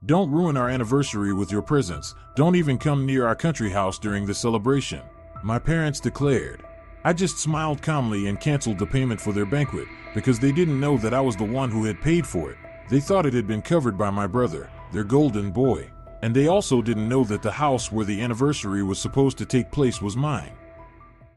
Don't ruin our anniversary with your presence. Don't even come near our country house during the celebration," my parents declared. I just smiled calmly and canceled the payment for their banquet because they didn't know that I was the one who had paid for it. They thought it had been covered by my brother, their golden boy. And they also didn't know that the house where the anniversary was supposed to take place was mine.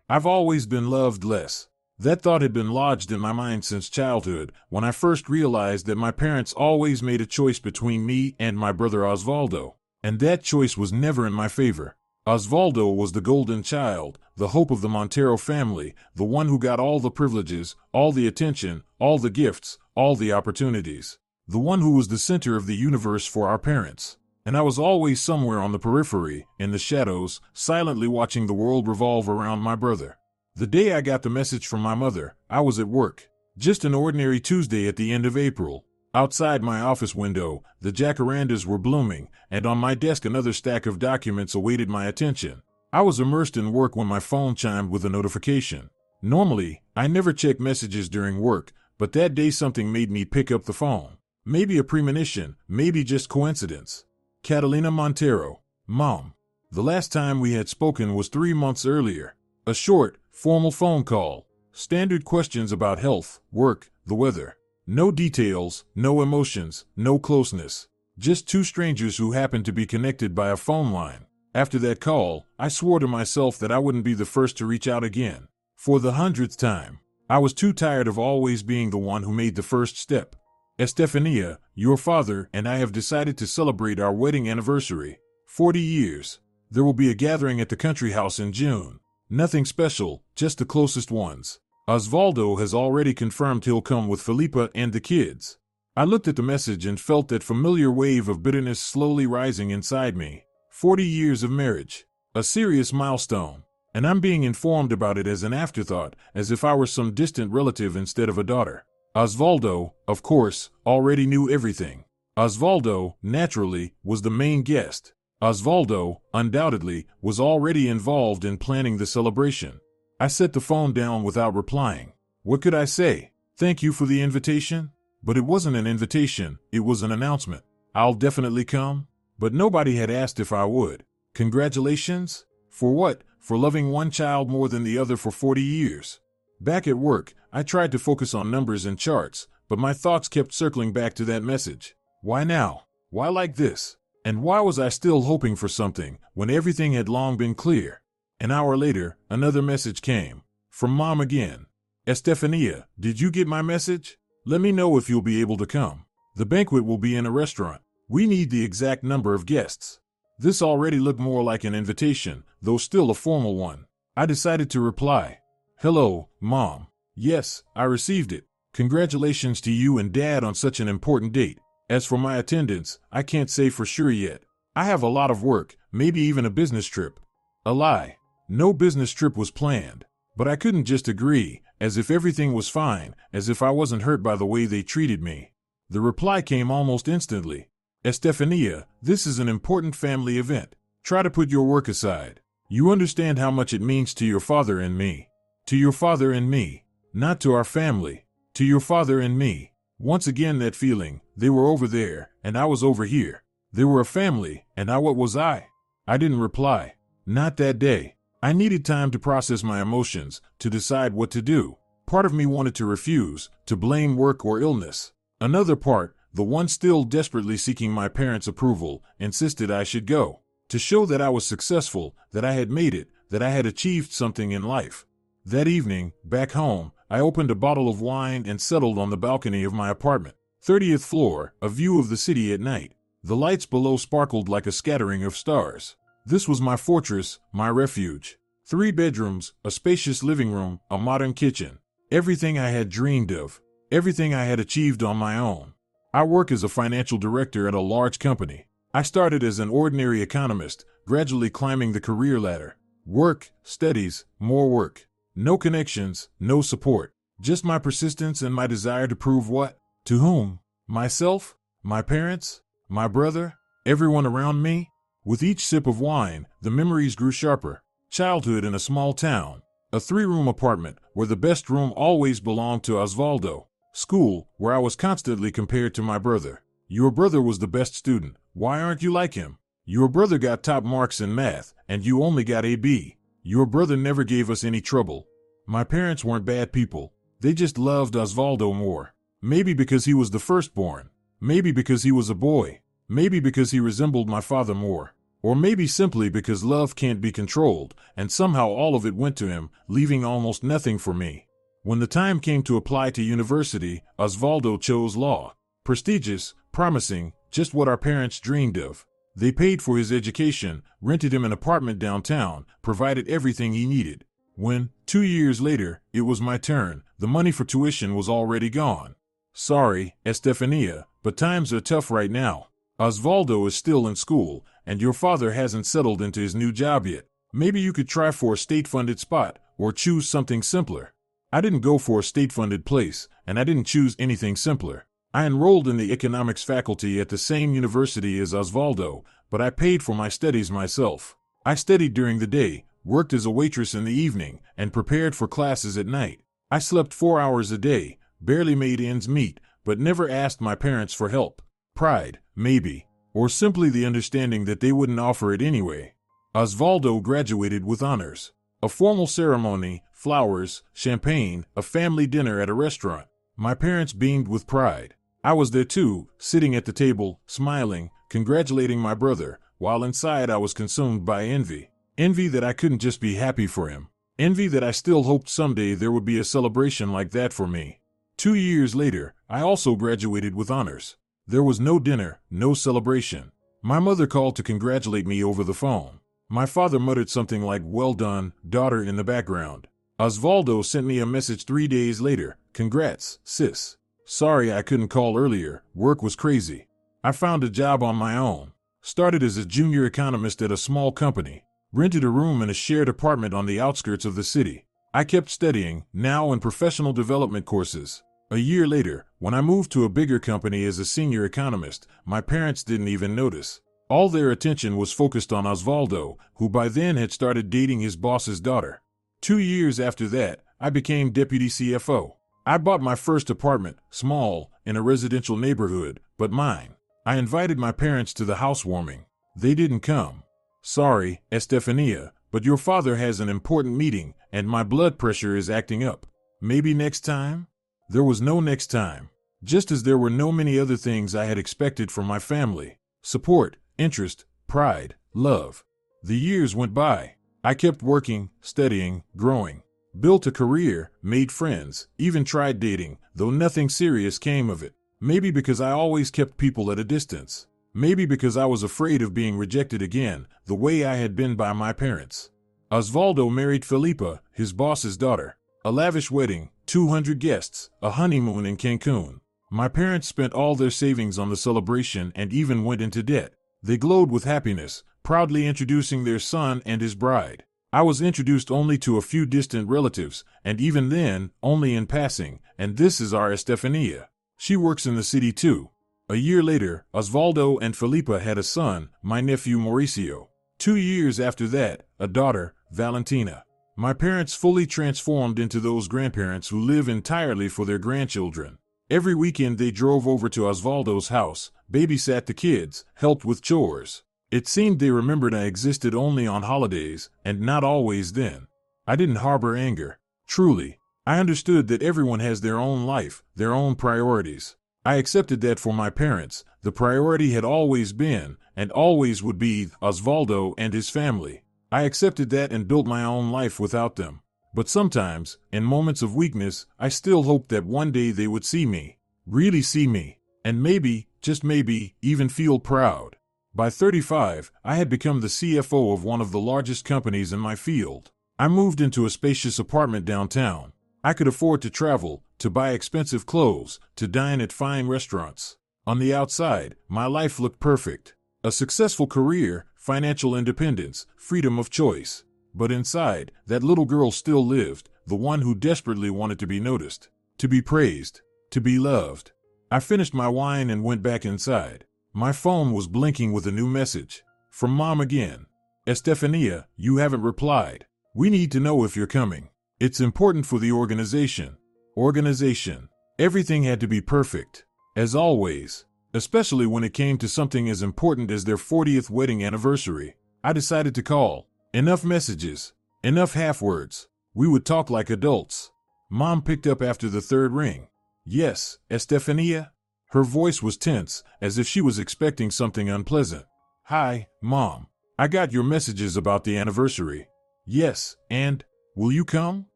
I've always been loved less. That thought had been lodged in my mind since childhood, when I first realized that my parents always made a choice between me and my brother Osvaldo. And that choice was never in my favor. Osvaldo was the golden child, the hope of the Montero family, the one who got all the privileges, all the attention, all the gifts, all the opportunities. The one who was the center of the universe for our parents. And I was always somewhere on the periphery, in the shadows, silently watching the world revolve around my brother. The day I got the message from my mother, I was at work. Just an ordinary Tuesday at the end of April. Outside my office window, the jacarandas were blooming, and on my desk another stack of documents awaited my attention. I was immersed in work when my phone chimed with a notification. Normally, I never check messages during work, but that day something made me pick up the phone. Maybe a premonition, maybe just coincidence. Catalina Montero, Mom. The last time we had spoken was 3 months earlier. A short, formal phone call. Standard questions about health, work, the weather. No details, no emotions, no closeness. Just two strangers who happened to be connected by a phone line. After that call, I swore to myself that I wouldn't be the first to reach out again. For the 100th time. I was too tired of always being the one who made the first step. Estefania, your father, and I have decided to celebrate our wedding anniversary. 40 years. There will be a gathering at the country house in June. Nothing special, just the closest ones. Osvaldo has already confirmed he'll come with Felipa and the kids. I looked at the message and felt that familiar wave of bitterness slowly rising inside me. 40 years of marriage. A serious milestone. And I'm being informed about it as an afterthought, as if I were some distant relative instead of a daughter. Osvaldo, of course, already knew everything. Osvaldo, naturally, was the main guest. Osvaldo, undoubtedly, was already involved in planning the celebration. I set the phone down without replying. What could I say? Thank you for the invitation? But it wasn't an invitation, it was an announcement. I'll definitely come? But nobody had asked if I would. Congratulations? For what? For loving one child more than the other for 40 years. Back at work, I tried to focus on numbers and charts, but my thoughts kept circling back to that message. Why now? Why like this? And why was I still hoping for something, when everything had long been clear? An hour later, another message came. From Mom again. Estefania, did you get my message? Let me know if you'll be able to come. The banquet will be in a restaurant. We need the exact number of guests. This already looked more like an invitation, though still a formal one. I decided to reply. Hello, Mom. Yes, I received it. Congratulations to you and Dad on such an important date. As for my attendance, I can't say for sure yet. I have a lot of work, maybe even a business trip. A lie. No business trip was planned. But I couldn't just agree, as if everything was fine, as if I wasn't hurt by the way they treated me. The reply came almost instantly. Estefania, this is an important family event. Try to put your work aside. You understand how much it means to your father and me. To your father and me. Not to our family. To your father and me. Once again that feeling, they were over there, and I was over here. They were a family, and what was I? I didn't reply. Not that day. I needed time to process my emotions, to decide what to do. Part of me wanted to refuse, to blame work or illness. Another part, the one still desperately seeking my parents' approval, insisted I should go. To show that I was successful, that I had made it, that I had achieved something in life. That evening, back home, I opened a bottle of wine and settled on the balcony of my apartment. 30th floor, a view of the city at night. The lights below sparkled like a scattering of stars. This was my fortress, my refuge. 3 bedrooms, a spacious living room, a modern kitchen. Everything I had dreamed of. Everything I had achieved on my own. I work as a financial director at a large company. I started as an ordinary economist, gradually climbing the career ladder. Work, studies, more work. No connections, no support. Just my persistence and my desire to prove what? To whom? Myself? My parents? My brother? Everyone around me? With each sip of wine, the memories grew sharper. Childhood in a small town. A 3-room apartment, where the best room always belonged to Osvaldo. School, where I was constantly compared to my brother. Your brother was the best student. Why aren't you like him? Your brother got top marks in math, and you only got a B. Your brother never gave us any trouble. My parents weren't bad people. They just loved Osvaldo more. Maybe because he was the firstborn. Maybe because he was a boy. Maybe because he resembled my father more. Or maybe simply because love can't be controlled, and somehow all of it went to him, leaving almost nothing for me. When the time came to apply to university, Osvaldo chose law. Prestigious, promising, just what our parents dreamed of. They paid for his education, rented him an apartment downtown, provided everything he needed. When, 2 years later, it was my turn, the money for tuition was already gone. Sorry, Estefania, but times are tough right now. Osvaldo is still in school, and your father hasn't settled into his new job yet. Maybe you could try for a state-funded spot, or choose something simpler. I didn't go for a state-funded place, and I didn't choose anything simpler. I enrolled in the economics faculty at the same university as Osvaldo, but I paid for my studies myself. I studied during the day, worked as a waitress in the evening, and prepared for classes at night. I slept 4 hours a day, barely made ends meet, but never asked my parents for help. Pride, maybe, or simply the understanding that they wouldn't offer it anyway. Osvaldo graduated with honors. A formal ceremony, flowers, champagne, a family dinner at a restaurant. My parents beamed with pride. I was there too, sitting at the table, smiling, congratulating my brother, while inside I was consumed by envy. Envy that I couldn't just be happy for him. Envy that I still hoped someday there would be a celebration like that for me. 2 years later, I also graduated with honors. There was no dinner, no celebration. My mother called to congratulate me over the phone. My father muttered something like, "Well done, daughter," in the background. Osvaldo sent me a message 3 days later. "Congrats, sis. Sorry I couldn't call earlier, work was crazy. I found a job on my own. Started as a junior economist at a small company. Rented a room in a shared apartment on the outskirts of the city. I kept studying, now in professional development courses. A year later, when I moved to a bigger company as a senior economist, my parents didn't even notice. All their attention was focused on Osvaldo, who by then had started dating his boss's daughter. 2 years after that, I became deputy CFO. I bought my first apartment, small, in a residential neighborhood, but mine. I invited my parents to the housewarming. They didn't come. Sorry, Estefania, but your father has an important meeting, and my blood pressure is acting up. Maybe next time? There was no next time. Just as there were no many other things I had expected from my family. Support, interest, pride, love. The years went by. I kept working, studying, growing. Built a career, made friends, even tried dating, though nothing serious came of it. Maybe because I always kept people at a distance. Maybe because I was afraid of being rejected again, the way I had been by my parents. Osvaldo married Felipa, his boss's daughter. A lavish wedding, 200 guests, a honeymoon in Cancun. My parents spent all their savings on the celebration and even went into debt. They glowed with happiness, proudly introducing their son and his bride. I was introduced only to a few distant relatives, and even then, only in passing, and this is our Estefania. She works in the city too. A year later, Osvaldo and Felipa had a son, my nephew Mauricio. 2 years after that, a daughter, Valentina. My parents fully transformed into those grandparents who live entirely for their grandchildren. Every weekend they drove over to Osvaldo's house, babysat the kids, helped with chores. It seemed they remembered I existed only on holidays, and not always then. I didn't harbor anger. Truly, I understood that everyone has their own life, their own priorities. I accepted that for my parents, the priority had always been, and always would be, Osvaldo and his family. I accepted that and built my own life without them. But sometimes, in moments of weakness, I still hoped that one day they would see me, really see me, and maybe, just maybe, even feel proud. By 35, I had become the CFO of one of the largest companies in my field. I moved into a spacious apartment downtown. I could afford to travel, to buy expensive clothes, to dine at fine restaurants. On the outside, my life looked perfect. A successful career, financial independence, freedom of choice. But inside, that little girl still lived, the one who desperately wanted to be noticed, to be praised, to be loved. I finished my wine and went back inside. My phone was blinking with a new message. From Mom again. Estefania, you haven't replied. We need to know if you're coming. It's important for the organization. Organization. Everything had to be perfect. As always. especially when it came to something as important as their 40th wedding anniversary. I decided to call. Enough messages. Enough half-words. We would talk like adults. Mom picked up after the third ring. Yes, Estefania? Her voice was tense, as if she was expecting something unpleasant. Hi, Mom. I got your messages about the anniversary. Yes, and? Will you come?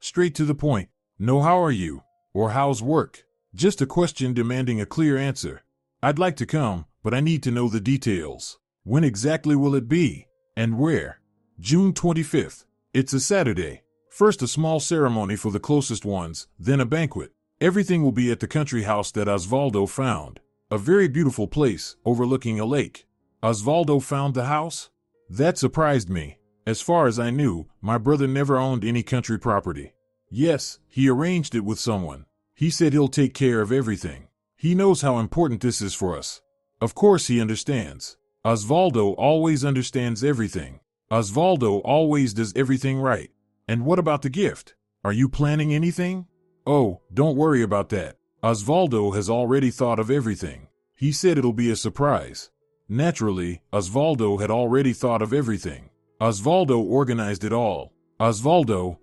Straight to the point. No, how are you? Or how's work? Just a question demanding a clear answer. I'd like to come, but I need to know the details. When exactly will it be? And where? June 25th. It's a Saturday. First a small ceremony for the closest ones, then a banquet. Everything will be at the country house that Osvaldo found. A very beautiful place, overlooking a lake. Osvaldo found the house? That surprised me. As far as I knew, my brother never owned any country property. Yes, he arranged it with someone. He said he'll take care of everything. He knows how important this is for us. Of course he understands. Osvaldo always understands everything. Osvaldo always does everything right. And what about the gift? Are you planning anything? Oh, don't worry about that. Osvaldo has already thought of everything. He said it'll be a surprise. Naturally, Osvaldo had already thought of everything. Osvaldo organized it all. Osvaldo.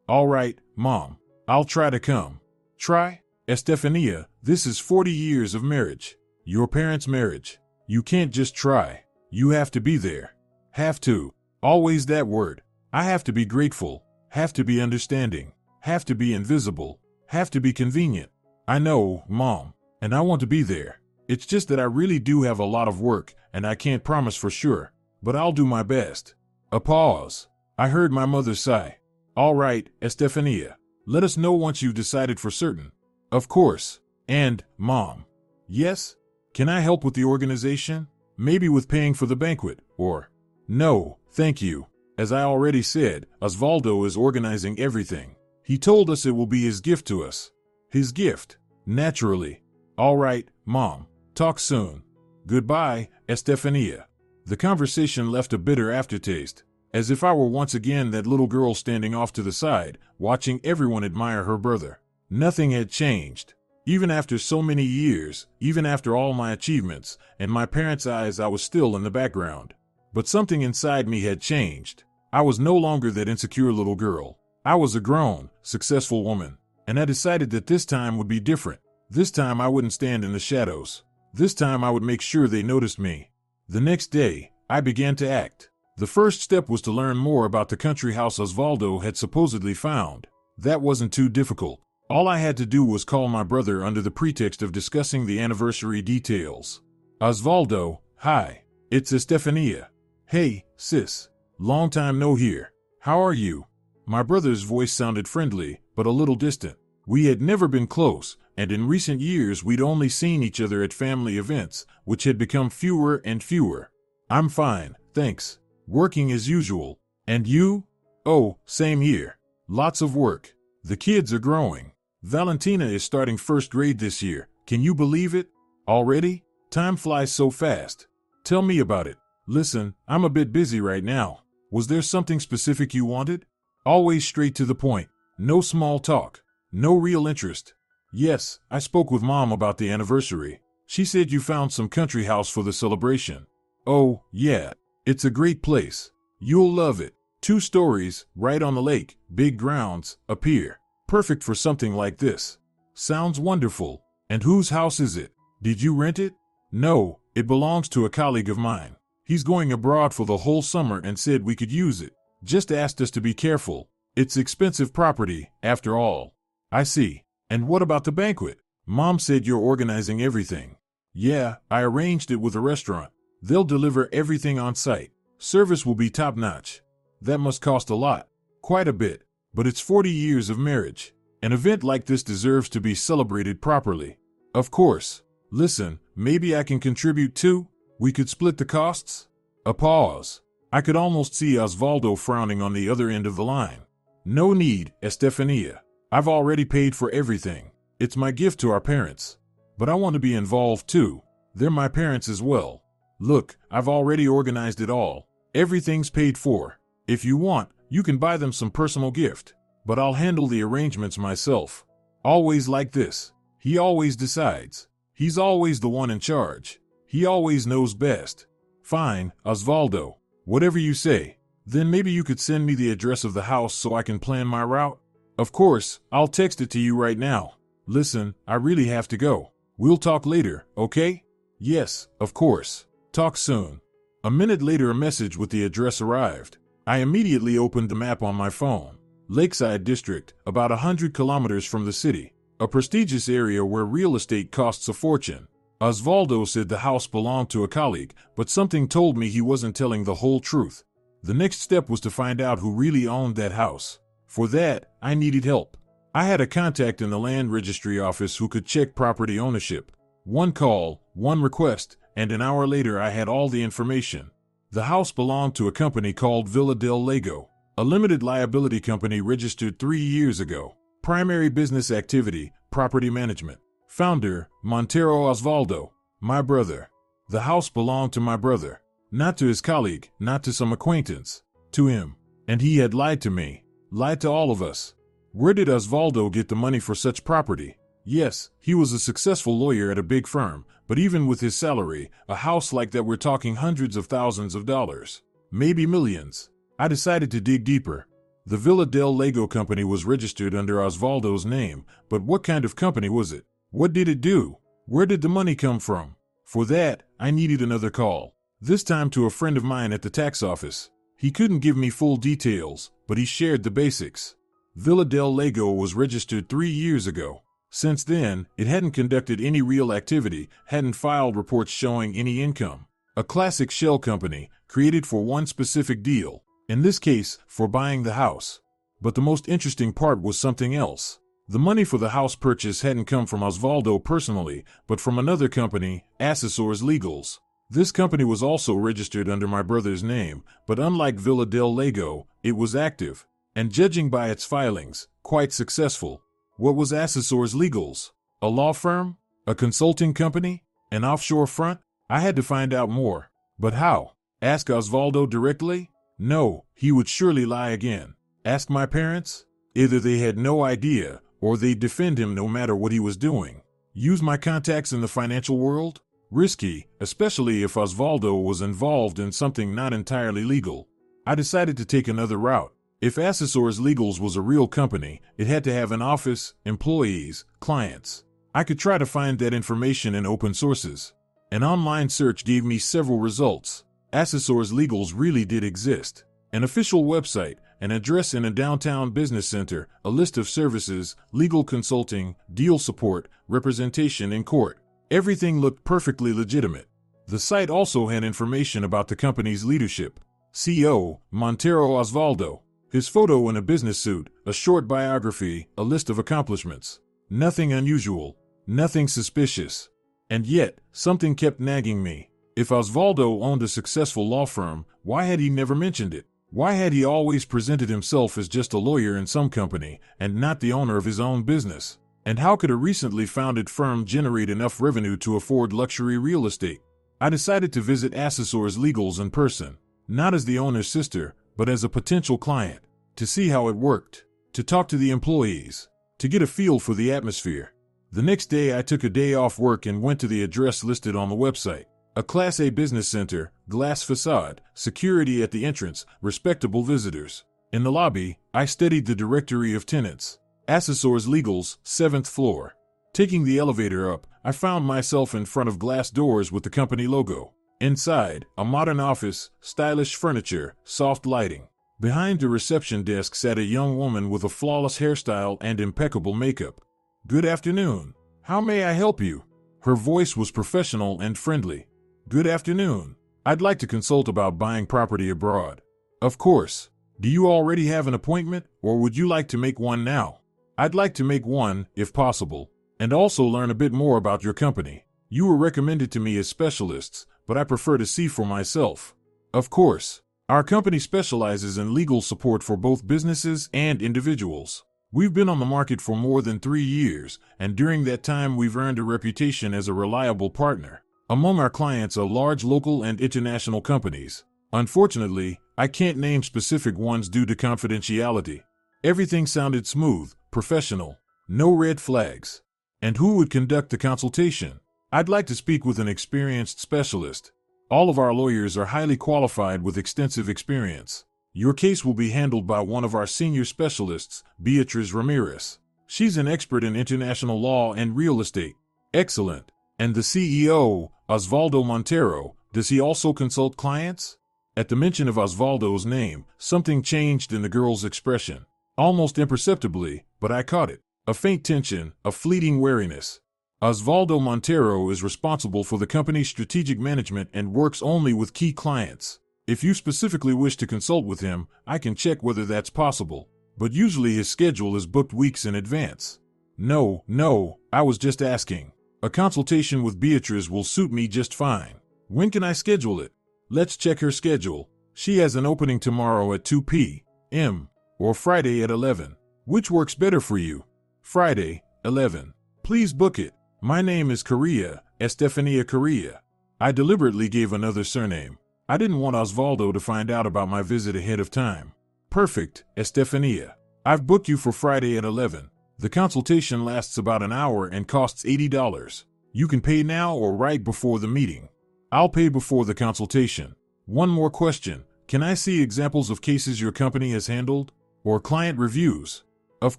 All right, Mom. I'll try to come. Try? Estefania, this is 40 years of marriage. Your parents' marriage. You can't just try. You have to be there. Have to. Always that word. I have to be grateful. Have to be understanding. Have to be invisible. Have to be convenient. I know, Mom, and I want to be there. It's just that I really do have a lot of work, and I can't promise for sure, but I'll do my best. A pause. I heard my mother sigh. All right, Estefania. Let us know once you've decided for certain. Of course. And, Mom. Yes? Can I help with the organization? Maybe with paying for the banquet, or... No, thank you. As I already said, Osvaldo is organizing everything. He told us it will be his gift to us. His gift. Naturally. All right, Mom. Talk soon. Goodbye, Estefania. The conversation left a bitter aftertaste, as if I were once again that little girl standing off to the side, watching everyone admire her brother. Nothing had changed. Even after so many years, even after all my achievements, in my parents' eyes I was still in the background. But something inside me had changed. I was no longer that insecure little girl. I was a grown, successful woman, and I decided that this time would be different. This time I wouldn't stand in the shadows. This time I would make sure they noticed me. The next day, I began to act. The first step was to learn more about the country house Osvaldo had supposedly found. That wasn't too difficult. All I had to do was call my brother under the pretext of discussing the anniversary details. Osvaldo, hi. It's Estefania. Hey, sis. Long time no hear. How are you? My brother's voice sounded friendly, but a little distant. We had never been close, and in recent years we'd only seen each other at family events, which had become fewer and fewer. I'm fine, thanks. Working as usual. And you? Oh, same here. Lots of work. The kids are growing. Valentina is starting first grade this year. Can you believe it? Already? Time flies so fast. Tell me about it. Listen, I'm a bit busy right now. Was there something specific you wanted? Always straight to the point. No small talk. No real interest. Yes, I spoke with Mom about the anniversary. She said you found some country house for the celebration. Oh, yeah. It's a great place. You'll love it. 2 stories, right on the lake, big grounds, a pier. Perfect for something like this. Sounds wonderful. And whose house is it? Did you rent it? No, it belongs to a colleague of mine. He's going abroad for the whole summer and said we could use it. Just asked us to be careful. It's expensive property, after all. I see. And what about the banquet? Mom said you're organizing everything. Yeah, I arranged it with a restaurant. They'll deliver everything on site. Service will be top-notch. That must cost a lot. Quite a bit. But it's 40 years of marriage. An event like this deserves to be celebrated properly. Of course. Listen, maybe I can contribute too? We could split the costs? A pause. I could almost see Osvaldo frowning on the other end of the line. No need, Estefania. I've already paid for everything. It's my gift to our parents. But I want to be involved too. They're my parents as well. Look, I've already organized it all. Everything's paid for. If you want, you can buy them some personal gift. But I'll handle the arrangements myself. Always like this. He always decides. He's always the one in charge. He always knows best. Fine, Osvaldo. Whatever you say. Then maybe you could send me the address of the house so I can plan my route? Of course, I'll text it to you right now. Listen, I really have to go. We'll talk later, okay? Yes, of course. Talk soon. A minute later, a message with the address arrived. I immediately opened the map on my phone. Lakeside District, about 100 kilometers from the city. A prestigious area where real estate costs a fortune. Osvaldo said the house belonged to a colleague, but something told me he wasn't telling the whole truth. The next step was to find out who really owned that house. For that, I needed help. I had a contact in the land registry office who could check property ownership. One call, one request, and an hour later I had all the information. The house belonged to a company called Villa del Lago, a limited liability company registered 3 years ago. Primary business activity, property management. Founder, Montero Osvaldo, my brother. The house belonged to my brother, not to his colleague, not to some acquaintance, to him. And he had lied to me, lied to all of us. Where did Osvaldo get the money for such property? Yes, he was a successful lawyer at a big firm, but even with his salary, a house like that we're talking hundreds of thousands of dollars, maybe millions. I decided to dig deeper. The Villa del Lago company was registered under Osvaldo's name, but what kind of company was it? What did it do? Where did the money come from? For that, I needed another call, this time to a friend of mine at the tax office. He couldn't give me full details, but he shared the basics. Villa del Lago was registered 3 years ago. Since then, it hadn't conducted any real activity, hadn't filed reports showing any income. A classic shell company, created for one specific deal, in this case, for buying the house. But the most interesting part was something else. The money for the house purchase hadn't come from Osvaldo personally, but from another company, Assessors Legals. This company was also registered under my brother's name, but unlike Villa del Lago, it was active, and judging by its filings, quite successful. What was Assessors Legals? A law firm? A consulting company? An offshore front? I had to find out more. But how? Ask Osvaldo directly? No, he would surely lie again. Ask my parents? Either they had no idea, or they'd defend him no matter what he was doing. Use my contacts in the financial world? Risky, especially if Osvaldo was involved in something not entirely legal. I decided to take another route. If Assessors Legals was a real company, it had to have an office, employees, clients. I could try to find that information in open sources. An online search gave me several results. Assessors Legals really did exist. An official website, an address in a downtown business center, a list of services, legal consulting, deal support, representation in court. Everything looked perfectly legitimate. The site also had information about the company's leadership. CEO, Montero Osvaldo. His photo in a business suit, a short biography, a list of accomplishments. Nothing unusual, nothing suspicious. And yet, something kept nagging me. If Osvaldo owned a successful law firm, why had he never mentioned it? Why had he always presented himself as just a lawyer in some company, and not the owner of his own business? And how could a recently founded firm generate enough revenue to afford luxury real estate? I decided to visit Assessors Legals in person, not as the owner's sister, but as a potential client, to see how it worked, to talk to the employees, to get a feel for the atmosphere. The next day I took a day off work and went to the address listed on the website. A Class A business center, glass facade, security at the entrance, respectable visitors. In the lobby, I studied the directory of tenants. Assessors Legals, 7th floor. Taking the elevator up, I found myself in front of glass doors with the company logo. Inside, a modern office, stylish furniture, soft lighting. Behind the reception desk sat a young woman with a flawless hairstyle and impeccable makeup. Good afternoon. How may I help you? Her voice was professional and friendly. Good afternoon. I'd like to consult about buying property abroad. Of course. Do you already have an appointment, or would you like to make one now? I'd like to make one, if possible, and also learn a bit more about your company. You were recommended to me as specialists, but I prefer to see for myself. Of course. Our company specializes in legal support for both businesses and individuals. We've been on the market for more than 3 years, and during that time we've earned a reputation as a reliable partner. Among our clients are large local and international companies. Unfortunately, I can't name specific ones due to confidentiality. Everything sounded smooth, professional. No red flags. And who would conduct the consultation? I'd like to speak with an experienced specialist. All of our lawyers are highly qualified with extensive experience. Your case will be handled by one of our senior specialists, Beatriz Ramirez. She's an expert in international law and real estate. Excellent. And the CEO, Osvaldo Montero, does he also consult clients? At the mention of Osvaldo's name, something changed in the girl's expression. Almost imperceptibly, but I caught it. A faint tension, a fleeting wariness. Osvaldo Montero is responsible for the company's strategic management and works only with key clients. If you specifically wish to consult with him, I can check whether that's possible. But usually his schedule is booked weeks in advance. No, I was just asking. A consultation with Beatriz will suit me just fine. When can I schedule it? Let's check her schedule. She has an opening tomorrow at 2 p.m. or Friday at 11. Which works better for you? Friday, 11. Please book it. My name is Correa, Estefania Correa. I deliberately gave another surname. I didn't want Osvaldo to find out about my visit ahead of time. Perfect, Estefania. I've booked you for Friday at 11. The consultation lasts about an hour and costs $80. You can pay now or right before the meeting. I'll pay before the consultation. One more question. Can I see examples of cases your company has handled? Or client reviews? Of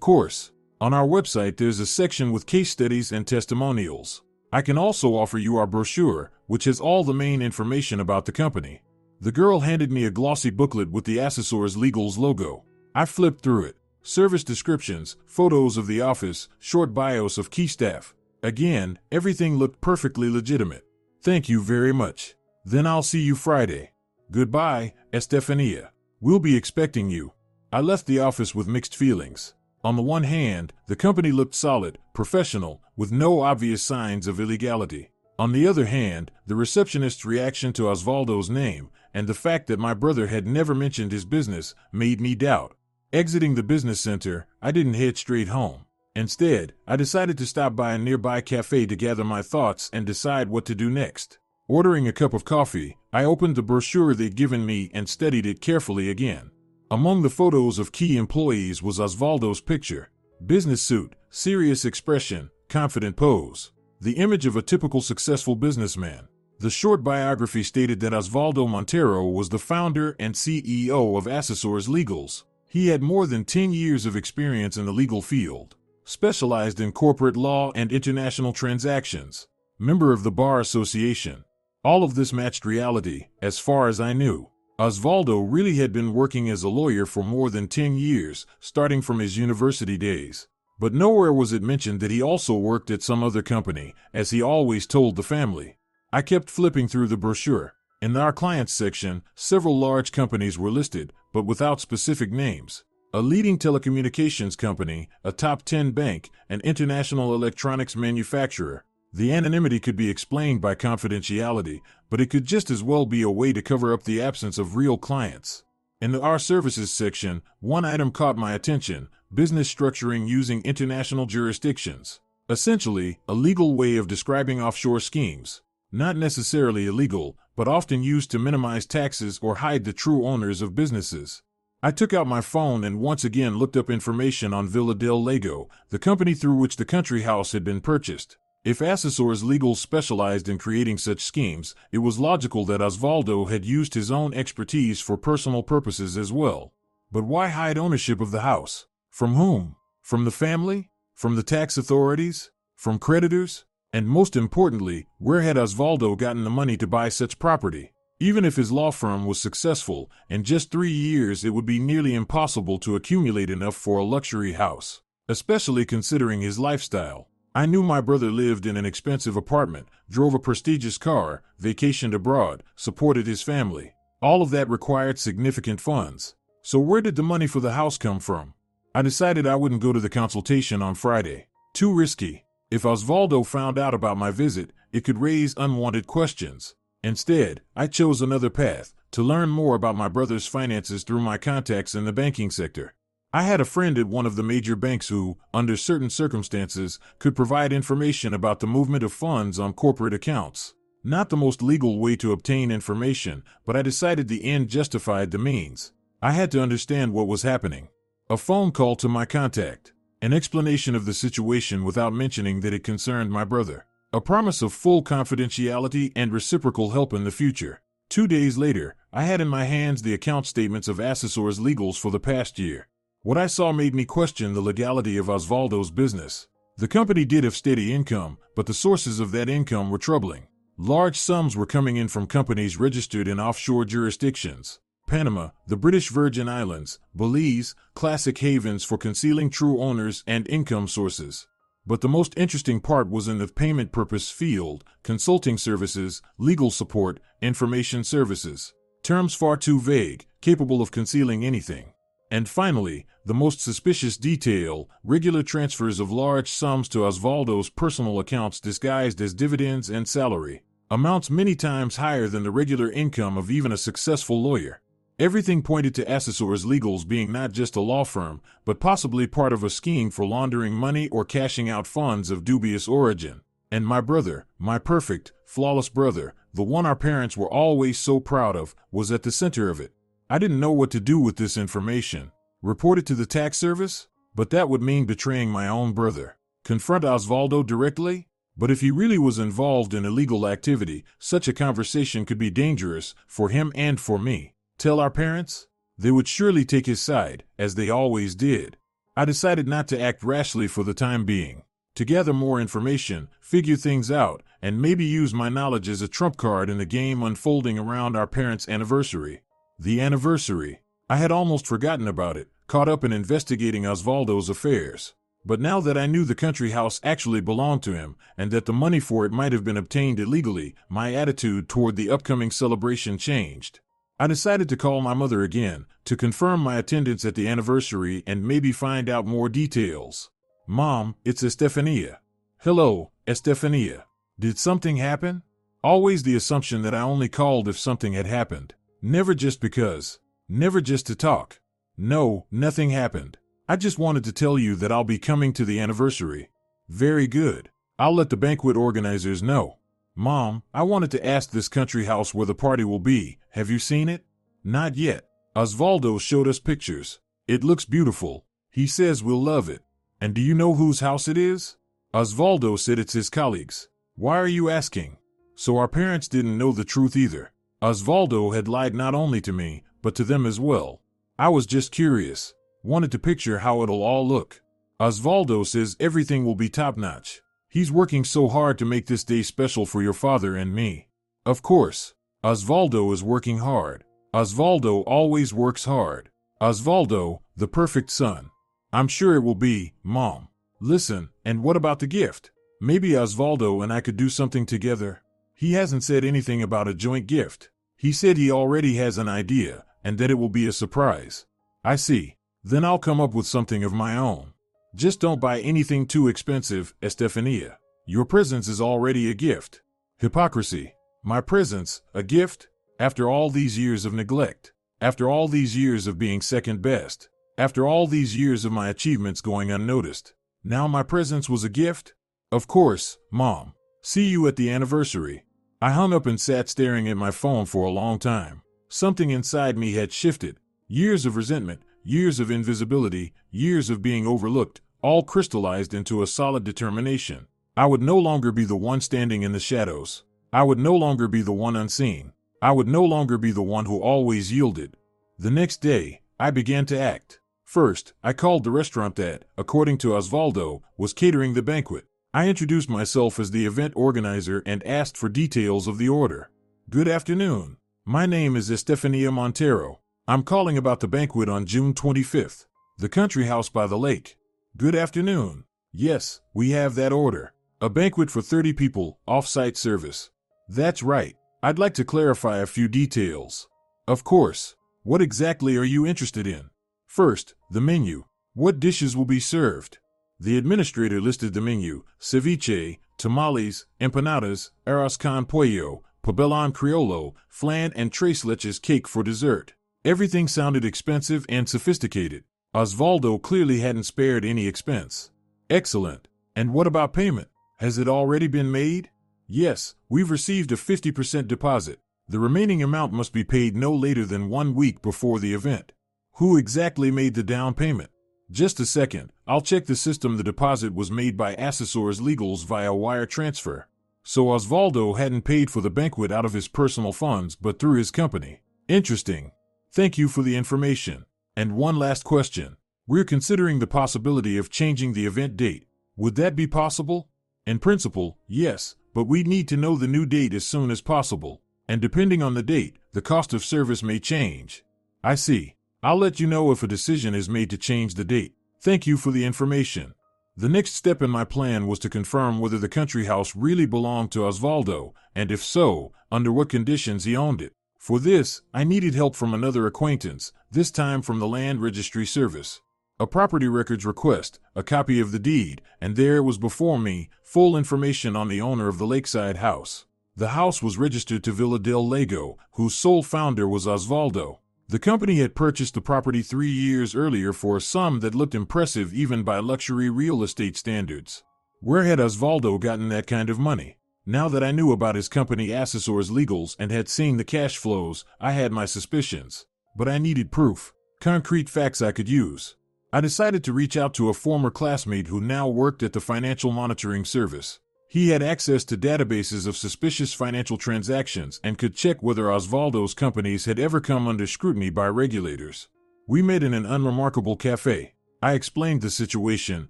course. On our website there's a section with case studies and testimonials. I can also offer you our brochure, which has all the main information about the company. The girl handed me a glossy booklet with the Assessors Legal's logo. I flipped through it. Service descriptions, photos of the office, short bios of key staff. Again, everything looked perfectly legitimate. Thank you very much. Then I'll see you Friday. Goodbye, Estefania. We'll be expecting you. I left the office with mixed feelings. On the one hand, the company looked solid, professional, with no obvious signs of illegality. On the other hand, the receptionist's reaction to Osvaldo's name and the fact that my brother had never mentioned his business made me doubt. Exiting the business center, I didn't head straight home. Instead, I decided to stop by a nearby cafe to gather my thoughts and decide what to do next. Ordering a cup of coffee, I opened the brochure they'd given me and studied it carefully again. Among the photos of key employees was Osvaldo's picture. Business suit, serious expression, confident pose. The image of a typical successful businessman. The short biography stated that Osvaldo Montero was the founder and CEO of Assessors Legals. He had more than 10 years of experience in the legal field. Specialized in corporate law and international transactions. Member of the Bar Association. All of this matched reality, as far as I knew. Osvaldo really had been working as a lawyer for more than 10 years, starting from his university days. But nowhere was it mentioned that he also worked at some other company, as he always told the family. I kept flipping through the brochure. In our clients section, several large companies were listed, but without specific names. A leading telecommunications company, a top 10 bank, an international electronics manufacturer. The anonymity could be explained by confidentiality, but it could just as well be a way to cover up the absence of real clients. In the Our Services section, one item caught my attention: business structuring using international jurisdictions. Essentially, a legal way of describing offshore schemes. Not necessarily illegal, but often used to minimize taxes or hide the true owners of businesses. I took out my phone and once again looked up information on Villa del Lago, the company through which the country house had been purchased. If Assessors Legal specialized in creating such schemes, it was logical that Osvaldo had used his own expertise for personal purposes as well. But why hide ownership of the house? From whom? From the family? From the tax authorities? From creditors? And most importantly, where had Osvaldo gotten the money to buy such property? Even if his law firm was successful, in just 3 years it would be nearly impossible to accumulate enough for a luxury house, especially considering his lifestyle. I knew my brother lived in an expensive apartment, drove a prestigious car, vacationed abroad, supported his family. All of that required significant funds. So where did the money for the house come from? I decided I wouldn't go to the consultation on Friday. Too risky. If Osvaldo found out about my visit, it could raise unwanted questions. Instead, I chose another path, to learn more about my brother's finances through my contacts in the banking sector. I had a friend at one of the major banks who, under certain circumstances, could provide information about the movement of funds on corporate accounts. Not the most legal way to obtain information, but I decided the end justified the means. I had to understand what was happening. A phone call to my contact. An explanation of the situation without mentioning that it concerned my brother. A promise of full confidentiality and reciprocal help in the future. 2 days later, I had in my hands the account statements of Assessor's Legals for the past year. What I saw made me question the legality of Osvaldo's business. The company did have steady income, but the sources of that income were troubling. Large sums were coming in from companies registered in offshore jurisdictions. Panama, the British Virgin Islands, Belize, classic havens for concealing true owners and income sources. But the most interesting part was in the payment purpose field: consulting services, legal support, information services. Terms far too vague, capable of concealing anything. And finally, the most suspicious detail: regular transfers of large sums to Osvaldo's personal accounts disguised as dividends and salary. Amounts many times higher than the regular income of even a successful lawyer. Everything pointed to Assessor's Legals being not just a law firm, but possibly part of a scheme for laundering money or cashing out funds of dubious origin. And my brother, my perfect, flawless brother, the one our parents were always so proud of, was at the center of it. I didn't know what to do with this information. Report it to the tax service? But that would mean betraying my own brother. Confront Osvaldo directly? But if he really was involved in illegal activity, such a conversation could be dangerous for him and for me. Tell our parents? They would surely take his side, as they always did. I decided not to act rashly for the time being. To gather more information, figure things out, and maybe use my knowledge as a trump card in the game unfolding around our parents' anniversary. The anniversary. I had almost forgotten about it, caught up in investigating Osvaldo's affairs. But now that I knew the country house actually belonged to him, and that the money for it might have been obtained illegally, my attitude toward the upcoming celebration changed. I decided to call my mother again, to confirm my attendance at the anniversary and maybe find out more details. Mom, it's Estefania. Hello, Estefania. Did something happen? Always the assumption that I only called if something had happened. Never just because. Never just to talk. No, nothing happened. I just wanted to tell you that I'll be coming to the anniversary. Very good. I'll let the banquet organizers know. Mom, I wanted to ask this country house where the party will be. Have you seen it? Not yet. Osvaldo showed us pictures. It looks beautiful. He says we'll love it. And do you know whose house it is? Osvaldo said it's his colleagues. Why are you asking? So our parents didn't know the truth either. Osvaldo had lied not only to me, but to them as well. I was just curious. Wanted to picture how it'll all look. Osvaldo says everything will be top-notch. He's working so hard to make this day special for your father and me. Of course, Osvaldo is working hard. Osvaldo always works hard. Osvaldo, the perfect son. I'm sure it will be, Mom. Listen, and what about the gift? Maybe Osvaldo and I could do something together. He hasn't said anything about a joint gift. He said he already has an idea, and that it will be a surprise. I see. Then I'll come up with something of my own. Just don't buy anything too expensive, Estefania. Your presence is already a gift. Hypocrisy. My presence, a gift? After all these years of neglect. After all these years of being second best. After all these years of my achievements going unnoticed. Now my presence was a gift? Of course, Mom. See you at the anniversary. I hung up and sat staring at my phone for a long time. Something inside me had shifted. Years of resentment, years of invisibility, years of being overlooked, all crystallized into a solid determination. I would no longer be the one standing in the shadows. I would no longer be the one unseen. I would no longer be the one who always yielded. The next day, I began to act. First, I called the restaurant that, according to Osvaldo, was catering the banquet. I introduced myself as the event organizer and asked for details of the order. Good afternoon. My name is Estefania Montero. I'm calling about the banquet on June 25th. The country house by the lake. Good afternoon. Yes, we have that order. A banquet for 30 people, off-site service. That's right. I'd like to clarify a few details. Of course. What exactly are you interested in? First, the menu. What dishes will be served? The administrator listed the menu: ceviche, tamales, empanadas, arroz con pollo, pabellón criollo, flan and tres leches cake for dessert. Everything sounded expensive and sophisticated. Osvaldo clearly hadn't spared any expense. Excellent. And what about payment? Has it already been made? Yes, we've received a 50% deposit. The remaining amount must be paid no later than 1 week before the event. Who exactly made the down payment? Just a second, I'll check the system. The deposit was made by Assessors Legals via wire transfer. So Osvaldo hadn't paid for the banquet out of his personal funds but through his company. Interesting. Thank you for the information. And one last question. We're considering the possibility of changing the event date. Would that be possible? In principle, yes, but we'd need to know the new date as soon as possible. And depending on the date, the cost of service may change. I see. I'll let you know if a decision is made to change the date. Thank you for the information. The next step in my plan was to confirm whether the country house really belonged to Osvaldo, and if so, under what conditions he owned it. For this, I needed help from another acquaintance, this time from the Land Registry Service. A property records request, a copy of the deed, and there was before me, full information on the owner of the lakeside house. The house was registered to Villa del Lago, whose sole founder was Osvaldo. The company had purchased the property 3 years earlier for a sum that looked impressive even by luxury real estate standards. Where had Osvaldo gotten that kind of money? Now that I knew about his company Assessors Legals and had seen the cash flows, I had my suspicions. But I needed proof, concrete facts I could use. I decided to reach out to a former classmate who now worked at the Financial Monitoring Service. He had access to databases of suspicious financial transactions and could check whether Osvaldo's companies had ever come under scrutiny by regulators. We met in an unremarkable cafe. I explained the situation,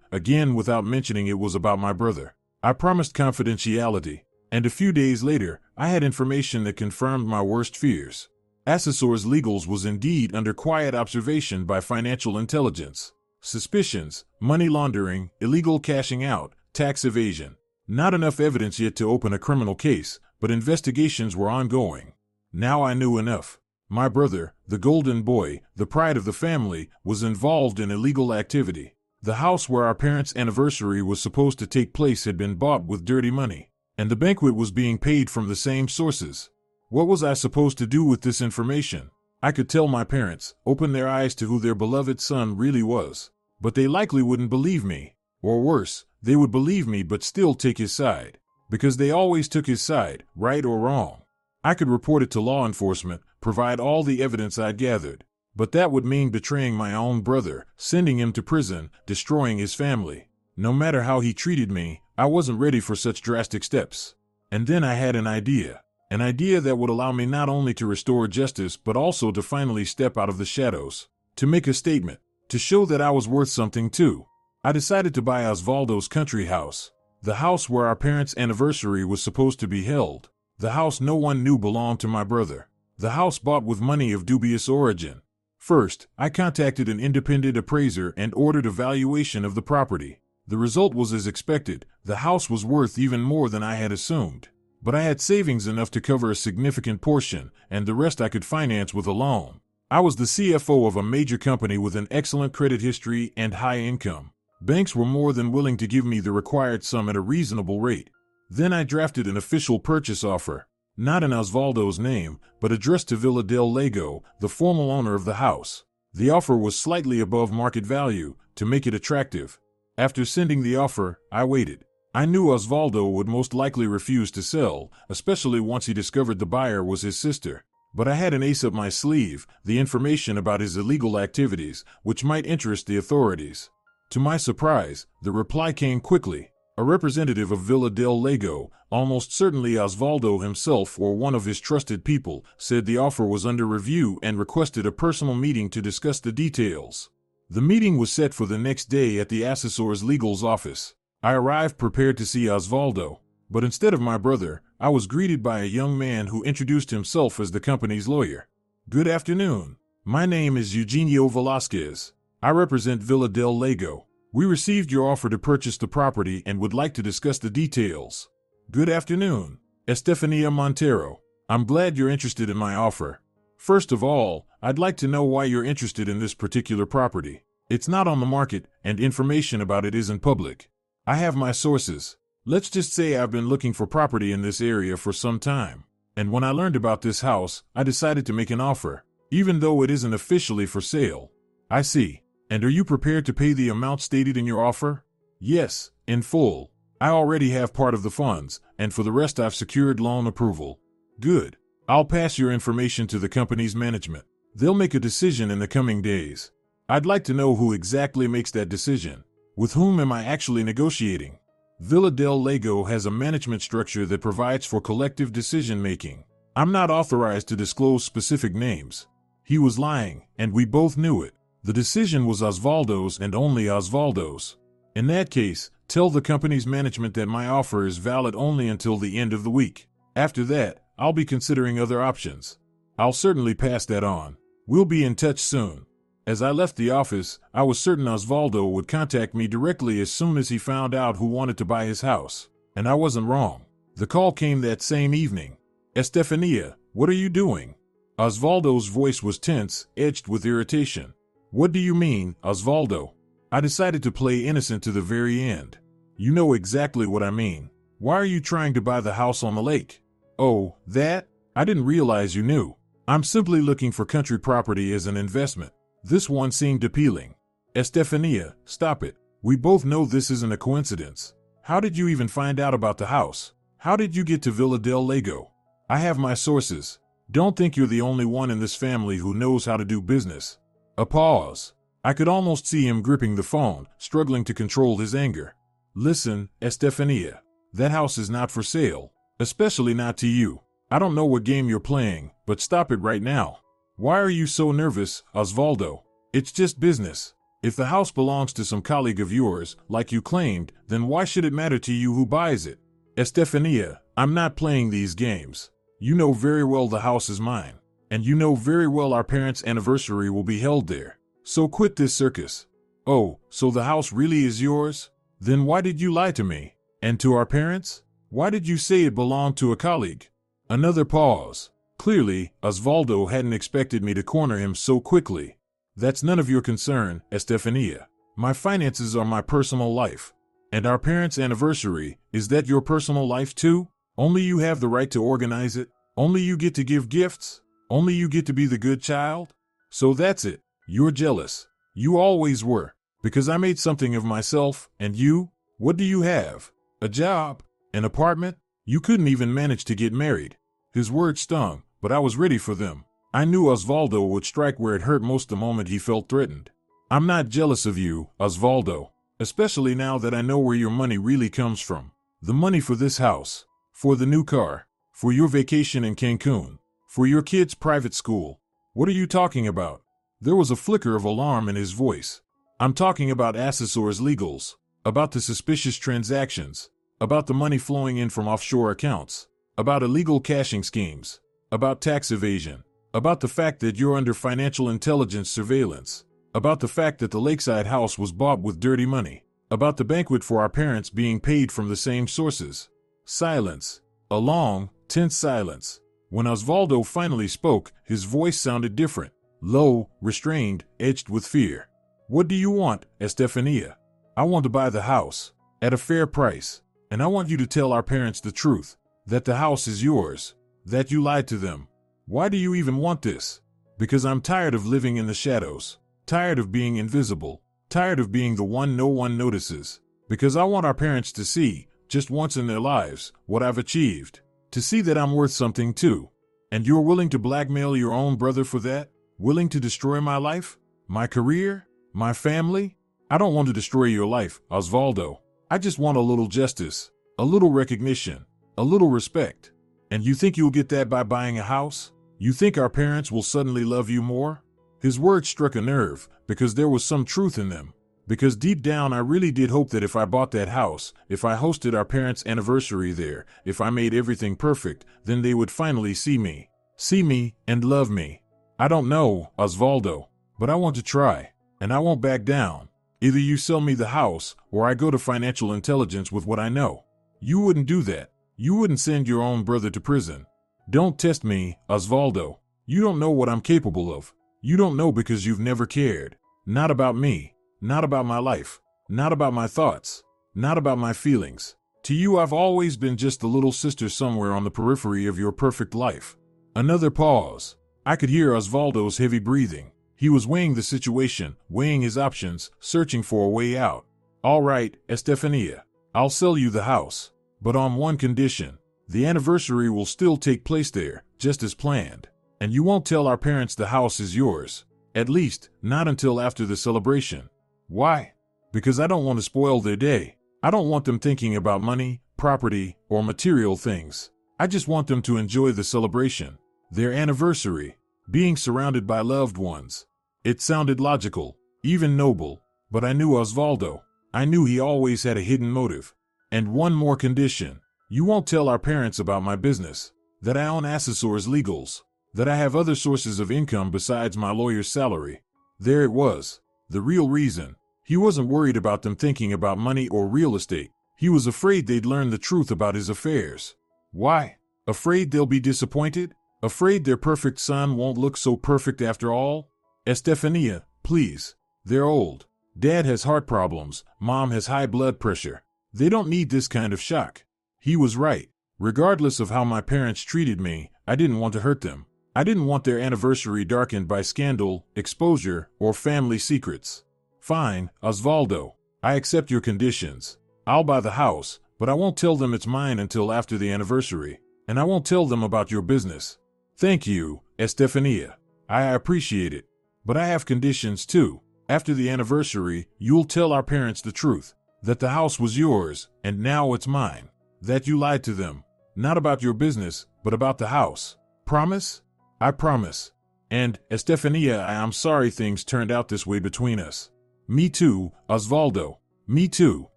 again without mentioning it was about my brother. I promised confidentiality, and a few days later, I had information that confirmed my worst fears. Assessors Legals was indeed under quiet observation by financial intelligence. Suspicions, money laundering, illegal cashing out, tax evasion. Not enough evidence yet to open a criminal case, but investigations were ongoing. Now I knew enough. My brother, the golden boy, the pride of the family, was involved in illegal activity. The house where our parents' anniversary was supposed to take place had been bought with dirty money, and the banquet was being paid from the same sources. What was I supposed to do with this information? I could tell my parents, open their eyes to who their beloved son really was, but they likely wouldn't believe me. Or worse, they would believe me but still take his side, because they always took his side, right or wrong. I could report it to law enforcement, provide all the evidence I'd gathered, but that would mean betraying my own brother, sending him to prison, destroying his family. No matter how he treated me, I wasn't ready for such drastic steps. And then I had an idea that would allow me not only to restore justice but also to finally step out of the shadows, to make a statement, to show that I was worth something too. I decided to buy Osvaldo's country house, the house where our parents' anniversary was supposed to be held, the house no one knew belonged to my brother, the house bought with money of dubious origin. First, I contacted an independent appraiser and ordered a valuation of the property. The result was as expected. The house was worth even more than I had assumed. But I had savings enough to cover a significant portion, and the rest I could finance with a loan. I was the CFO of a major company with an excellent credit history and high income. Banks were more than willing to give me the required sum at a reasonable rate. Then I drafted an official purchase offer, not in Osvaldo's name, but addressed to Villa del Lago, the formal owner of the house. The offer was slightly above market value, to make it attractive. After sending the offer, I waited. I knew Osvaldo would most likely refuse to sell, especially once he discovered the buyer was his sister. But I had an ace up my sleeve, the information about his illegal activities, which might interest the authorities. To my surprise, the reply came quickly. A representative of Villa del Lago, almost certainly Osvaldo himself or one of his trusted people, said the offer was under review and requested a personal meeting to discuss the details. The meeting was set for the next day at the Assessors Legal's office. I arrived prepared to see Osvaldo, but instead of my brother, I was greeted by a young man who introduced himself as the company's lawyer. Good afternoon. My name is Eugenio Velasquez. I represent Villa del Lago. We received your offer to purchase the property and would like to discuss the details. Good afternoon. Estefania Montero. I'm glad you're interested in my offer. First of all, I'd like to know why you're interested in this particular property. It's not on the market, and information about it isn't public. I have my sources. Let's just say I've been looking for property in this area for some time. And when I learned about this house, I decided to make an offer, even though it isn't officially for sale. I see. And are you prepared to pay the amount stated in your offer? Yes, in full. I already have part of the funds, and for the rest I've secured loan approval. Good. I'll pass your information to the company's management. They'll make a decision in the coming days. I'd like to know who exactly makes that decision. With whom am I actually negotiating? Villa del Lago has a management structure that provides for collective decision-making. I'm not authorized to disclose specific names. He was lying, and we both knew it. The decision was Osvaldo's and only Osvaldo's. In that case, tell the company's management that my offer is valid only until the end of the week. After that, I'll be considering other options. I'll certainly pass that on. We'll be in touch soon. As I left the office, I was certain Osvaldo would contact me directly as soon as he found out who wanted to buy his house. And I wasn't wrong. The call came that same evening. Estefania, what are you doing? Osvaldo's voice was tense, edged with irritation. What do you mean, Osvaldo? I decided to play innocent to the very end. You know exactly what I mean. Why are you trying to buy the house on the lake? Oh, that? I didn't realize you knew. I'm simply looking for country property as an investment. This one seemed appealing. Estefania, stop it. We both know this isn't a coincidence. How did you even find out about the house? How did you get to Villa del Lago? I have my sources. Don't think you're the only one in this family who knows how to do business. A pause. I could almost see him gripping the phone, struggling to control his anger. Listen, Estefania. That house is not for sale. Especially not to you. I don't know what game you're playing, but stop it right now. Why are you so nervous, Osvaldo? It's just business. If the house belongs to some colleague of yours, like you claimed, then why should it matter to you who buys it? Estefania, I'm not playing these games. You know very well the house is mine. And you know very well our parents' anniversary will be held there. So quit this circus. Oh, so the house really is yours? Then why did you lie to me? And to our parents? Why did you say it belonged to a colleague? Another pause. Clearly, Osvaldo hadn't expected me to corner him so quickly. That's none of your concern, Estefania. My finances are my personal life. And our parents' anniversary, is that your personal life too? Only you have the right to organize it? Only you get to give gifts? Only you get to be the good child? So that's it. You're jealous. You always were. Because I made something of myself, and you? What do you have? A job? An apartment? You couldn't even manage to get married. His words stung, but I was ready for them. I knew Osvaldo would strike where it hurt most the moment he felt threatened. I'm not jealous of you, Osvaldo, especially now that I know where your money really comes from. The money for this house, for the new car, for your vacation in Cancun, for your kids' private school. What are you talking about? There was a flicker of alarm in his voice. I'm talking about Assessor's legals, about the suspicious transactions, about the money flowing in from offshore accounts, about illegal cashing schemes, about tax evasion, about the fact that you're under financial intelligence surveillance, about the fact that the lakeside house was bought with dirty money, about the banquet for our parents being paid from the same sources. Silence. A long, tense silence. When Osvaldo finally spoke, his voice sounded different, low, restrained, edged with fear. What do you want, Estefania? I want to buy the house, at a fair price, and I want you to tell our parents the truth, that the house is yours, that you lied to them. Why do you even want this? Because I'm tired of living in the shadows, tired of being invisible, tired of being the one no one notices. Because I want our parents to see, just once in their lives, what I've achieved, to see that I'm worth something too. And you're willing to blackmail your own brother for that? Willing to destroy my life? My career? My family? I don't want to destroy your life, Osvaldo. I just want a little justice, a little recognition, a little respect. And you think you'll get that by buying a house? You think our parents will suddenly love you more? His words struck a nerve, because there was some truth in them. Because deep down I really did hope that if I bought that house, if I hosted our parents' anniversary there, if I made everything perfect, then they would finally see me and love me. I don't know, Osvaldo, but I want to try, and I won't back down. Either you sell me the house, or I go to financial intelligence with what I know. You wouldn't do that. You wouldn't send your own brother to prison. Don't test me, Osvaldo. You don't know what I'm capable of. You don't know because you've never cared. Not about me. Not about my life. Not about my thoughts. Not about my feelings. To you I've always been just the little sister somewhere on the periphery of your perfect life. Another pause. I could hear Osvaldo's heavy breathing. He was weighing the situation, weighing his options, searching for a way out. All right, Estefania. I'll sell you the house. But on one condition. The anniversary will still take place there, just as planned. And you won't tell our parents the house is yours. At least, not until after the celebration. Why? Because I don't want to spoil their day. I don't want them thinking about money, property, or material things. I just want them to enjoy the celebration, their anniversary, being surrounded by loved ones. It sounded logical, even noble, but I knew Osvaldo. I knew he always had a hidden motive. And one more condition. You won't tell our parents about my business, that I own Assessors Legals, that I have other sources of income besides my lawyer's salary. There it was, the real reason. He wasn't worried about them thinking about money or real estate. He was afraid they'd learn the truth about his affairs. Why? Afraid they'll be disappointed? Afraid their perfect son won't look so perfect after all? Estefania, please. They're old. Dad has heart problems. Mom has high blood pressure. They don't need this kind of shock. He was right. Regardless of how my parents treated me, I didn't want to hurt them. I didn't want their anniversary darkened by scandal, exposure, or family secrets. Fine, Osvaldo. I accept your conditions. I'll buy the house, but I won't tell them it's mine until after the anniversary. And I won't tell them about your business. Thank you, Estefania. I appreciate it. But I have conditions too. After the anniversary, you'll tell our parents the truth. That the house was yours, and now it's mine. That you lied to them. Not about your business, but about the house. Promise? I promise. And, Estefania, I am sorry things turned out this way between us. Me too, Osvaldo. Me too.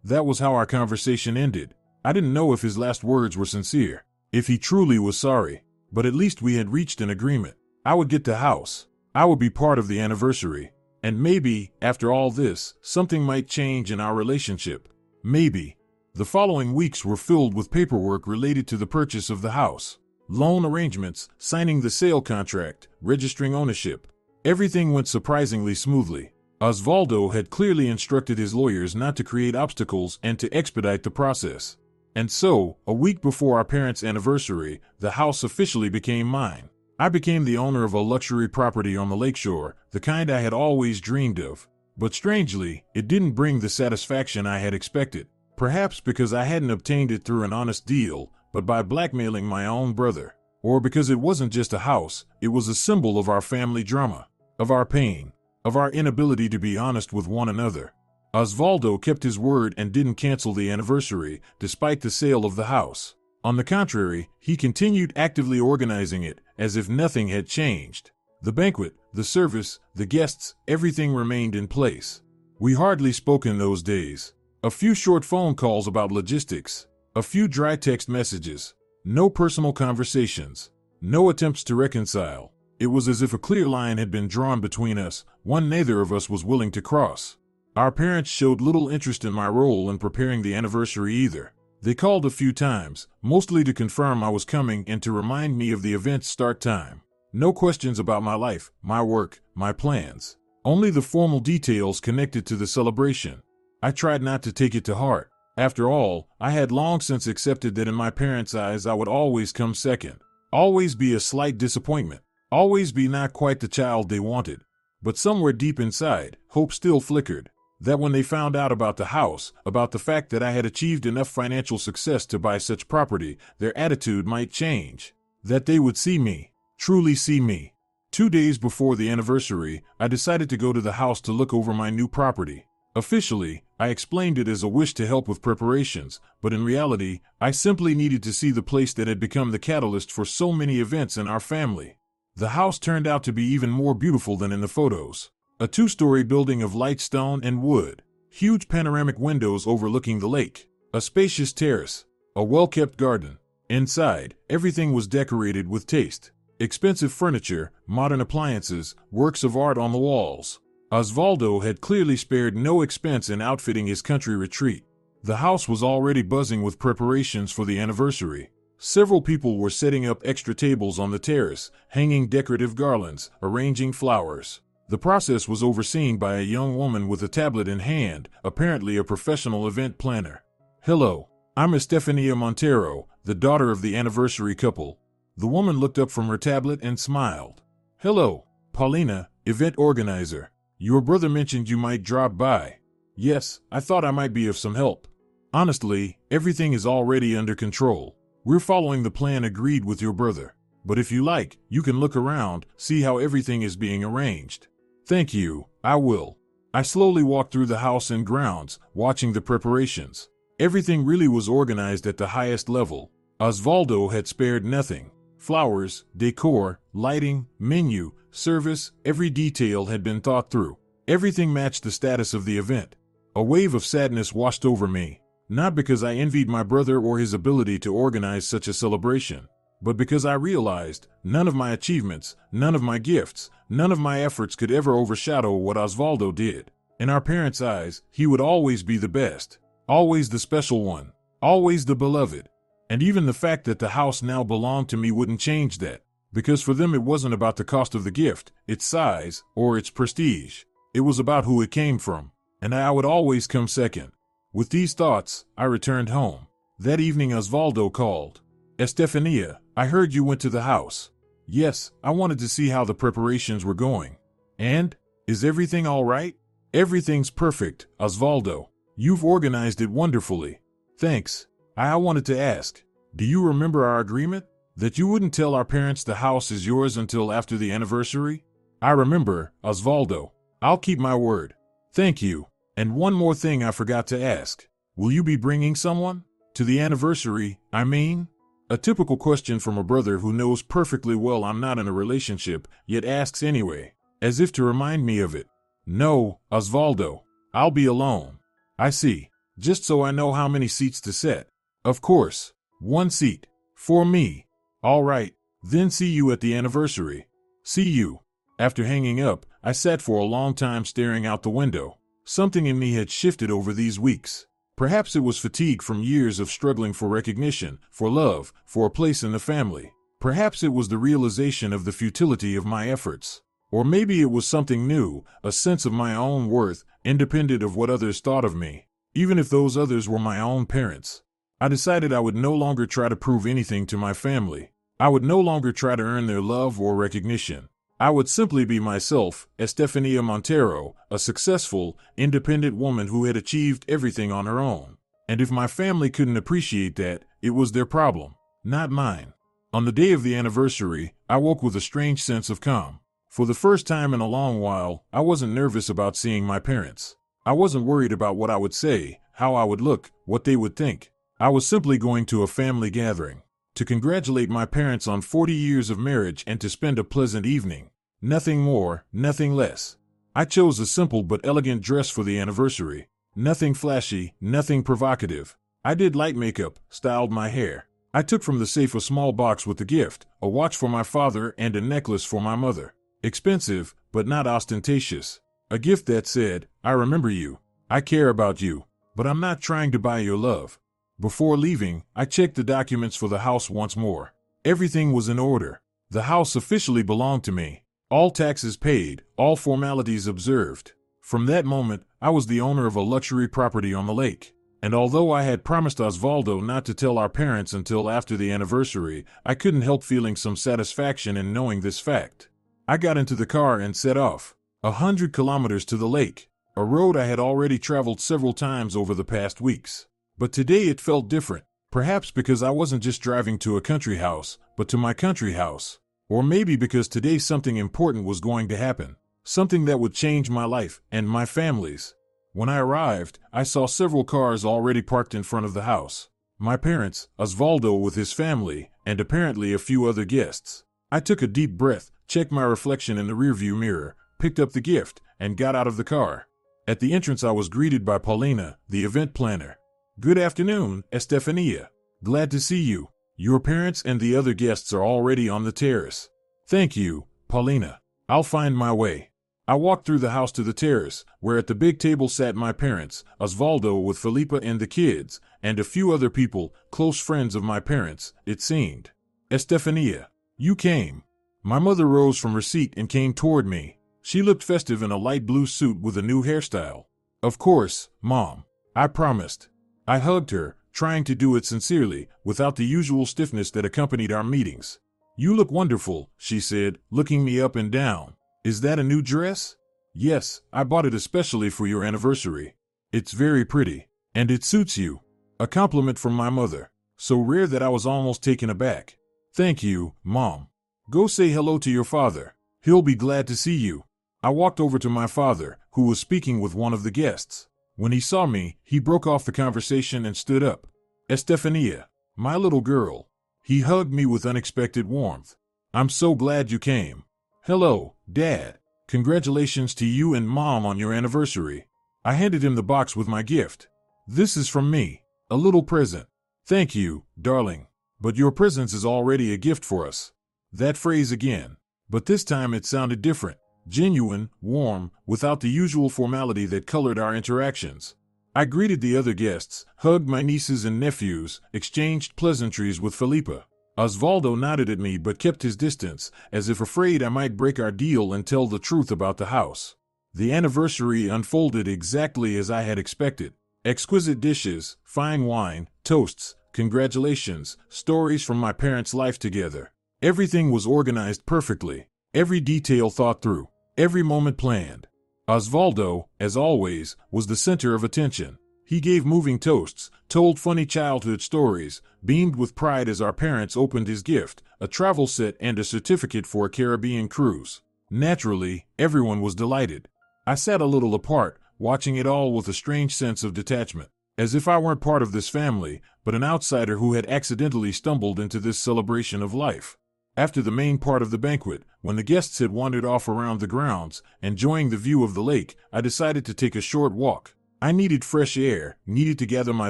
That was how our conversation ended. I didn't know if his last words were sincere, if he truly was sorry, but at least we had reached an agreement. I would get the house. I would be part of the anniversary. And maybe, after all this, something might change in our relationship. Maybe. The following weeks were filled with paperwork related to the purchase of the house. Loan arrangements, signing the sale contract, registering ownership. Everything went surprisingly smoothly. Osvaldo had clearly instructed his lawyers not to create obstacles and to expedite the process. And so, a week before our parents' anniversary, the house officially became mine. I became the owner of a luxury property on the lakeshore, the kind I had always dreamed of. But strangely, it didn't bring the satisfaction I had expected. Perhaps because I hadn't obtained it through an honest deal, but by blackmailing my own brother. Or because it wasn't just a house, it was a symbol of our family drama, of our pain, of our inability to be honest with one another. Osvaldo kept his word and didn't cancel the anniversary, despite the sale of the house. On the contrary, he continued actively organizing it, as if nothing had changed. The banquet, the service, the guests, everything remained in place. We hardly spoke in those days. A few short phone calls about logistics. A few dry text messages. No personal conversations. No attempts to reconcile. It was as if a clear line had been drawn between us, one neither of us was willing to cross. Our parents showed little interest in my role in preparing the anniversary either. They called a few times, mostly to confirm I was coming and to remind me of the event's start time. No questions about my life, my work, my plans. Only the formal details connected to the celebration. I tried not to take it to heart. After all, I had long since accepted that in my parents' eyes I would always come second. Always be a slight disappointment. Always be not quite the child they wanted. But somewhere deep inside, hope still flickered. That when they found out about the house, about the fact that I had achieved enough financial success to buy such property, their attitude might change. That they would see me, truly see me. 2 days before the anniversary, I decided to go to the house to look over my new property. Officially, I explained it as a wish to help with preparations, but in reality, I simply needed to see the place that had become the catalyst for so many events in our family. The house turned out to be even more beautiful than in the photos. A 2-story building of light stone and wood. Huge panoramic windows overlooking the lake. A spacious terrace. A well-kept garden. Inside, everything was decorated with taste. Expensive furniture, modern appliances, works of art on the walls. Osvaldo had clearly spared no expense in outfitting his country retreat. The house was already buzzing with preparations for the anniversary. Several people were setting up extra tables on the terrace, hanging decorative garlands, arranging flowers. The process was overseen by a young woman with a tablet in hand, apparently a professional event planner. "Hello, I'm Estefania Montero, the daughter of the anniversary couple." The woman looked up from her tablet and smiled. "Hello, Paulina, event organizer. Your brother mentioned you might drop by." "Yes, I thought I might be of some help. Honestly, everything is already under control. We're following the plan agreed with your brother. But if you like, you can look around, see how everything is being arranged." Thank you, I will. I slowly walked through the house and grounds, watching the preparations. Everything really was organized at the highest level. Osvaldo had spared nothing. Flowers, decor, lighting, menu, service, every detail had been thought through. Everything matched the status of the event. A wave of sadness washed over me, not because I envied my brother or his ability to organize such a celebration, but because I realized none of my achievements, none of my gifts, none of my efforts could ever overshadow what Osvaldo did. In our parents' eyes, he would always be the best, always the special one, always the beloved. And even the fact that the house now belonged to me wouldn't change that, because for them it wasn't about the cost of the gift, its size, or its prestige. It was about who it came from, and I would always come second. With these thoughts, I returned home. That evening Osvaldo called. Estefania, I heard you went to the house. Yes, I wanted to see how the preparations were going. And? Is everything all right? Everything's perfect, Osvaldo. You've organized it wonderfully. Thanks. I wanted to ask, do you remember our agreement? That you wouldn't tell our parents the house is yours until after the anniversary? I remember, Osvaldo. I'll keep my word. Thank you. And one more thing I forgot to ask. Will you be bringing someone? To the anniversary, I mean? A typical question from a brother who knows perfectly well I'm not in a relationship, yet asks anyway, as if to remind me of it. No, Osvaldo. I'll be alone. I see. Just so I know how many seats to set. Of course. 1 seat. For me. All right. Then see you at the anniversary. See you. After hanging up, I sat for a long time staring out the window. Something in me had shifted over these weeks. Perhaps it was fatigue from years of struggling for recognition, for love, for a place in the family. Perhaps it was the realization of the futility of my efforts. Or maybe it was something new, a sense of my own worth, independent of what others thought of me, even if those others were my own parents. I decided I would no longer try to prove anything to my family. I would no longer try to earn their love or recognition. I would simply be myself, Estefania Montero, a successful, independent woman who had achieved everything on her own. And if my family couldn't appreciate that, it was their problem, not mine. On the day of the anniversary, I woke with a strange sense of calm. For the first time in a long while, I wasn't nervous about seeing my parents. I wasn't worried about what I would say, how I would look, what they would think. I was simply going to a family gathering, to congratulate my parents on 40 years of marriage and to spend a pleasant evening. Nothing more, nothing less. I chose a simple but elegant dress for the anniversary. Nothing flashy, nothing provocative. I did light makeup, styled my hair. I took from the safe a small box with the gift, a watch for my father and a necklace for my mother. Expensive, but not ostentatious. A gift that said, I remember you. I care about you. But I'm not trying to buy your love. Before leaving, I checked the documents for the house once more. Everything was in order. The house officially belonged to me. All taxes paid, all formalities observed. From that moment, I was the owner of a luxury property on the lake. And although I had promised Osvaldo not to tell our parents until after the anniversary, I couldn't help feeling some satisfaction in knowing this fact. I got into the car and set off. 100 kilometers to the lake, a road I had already traveled several times over the past weeks. But today it felt different, perhaps because I wasn't just driving to a country house, but to my country house. Or maybe because today something important was going to happen, something that would change my life and my family's. When I arrived, I saw several cars already parked in front of the house. My parents, Osvaldo with his family, and apparently a few other guests. I took a deep breath, checked my reflection in the rearview mirror, picked up the gift, and got out of the car. At the entrance I was greeted by Paulina, the event planner. Good afternoon, Estefania. Glad to see you. Your parents and the other guests are already on the terrace. Thank you, Paulina. I'll find my way. I walked through the house to the terrace, where at the big table sat my parents, Osvaldo with Felipa and the kids, and a few other people, close friends of my parents, it seemed. Estefania, you came. My mother rose from her seat and came toward me. She looked festive in a light blue suit with a new hairstyle. Of course, Mom. I promised. I hugged her, trying to do it sincerely, without the usual stiffness that accompanied our meetings. You look wonderful, she said, looking me up and down. Is that a new dress? Yes, I bought it especially for your anniversary. It's very pretty, and it suits you. A compliment from my mother, so rare that I was almost taken aback. Thank you, Mom. Go say hello to your father. He'll be glad to see you. I walked over to my father, who was speaking with one of the guests. When he saw me, he broke off the conversation and stood up. Estefania, my little girl. He hugged me with unexpected warmth. I'm so glad you came. Hello, Dad. Congratulations to you and Mom on your anniversary. I handed him the box with my gift. This is from me, a little present. Thank you, darling. But your presence is already a gift for us. That phrase again. But this time it sounded different, genuine, warm, without the usual formality that colored our interactions. I greeted the other guests, hugged my nieces and nephews, exchanged pleasantries with Felipa. Osvaldo nodded at me but kept his distance, as if afraid I might break our deal and tell the truth about the house. The anniversary unfolded exactly as I had expected. Exquisite dishes, fine wine, toasts, congratulations, stories from my parents' life together. Everything was organized perfectly, every detail thought through, every moment planned. Osvaldo, as always, was the center of attention. He gave moving toasts, told funny childhood stories, beamed with pride as our parents opened his gift, a travel set and a certificate for a Caribbean cruise. Naturally, everyone was delighted. I sat a little apart, watching it all with a strange sense of detachment, as if I weren't part of this family, but an outsider who had accidentally stumbled into this celebration of life. After the main part of the banquet, when the guests had wandered off around the grounds, enjoying the view of the lake, I decided to take a short walk. I needed fresh air, needed to gather my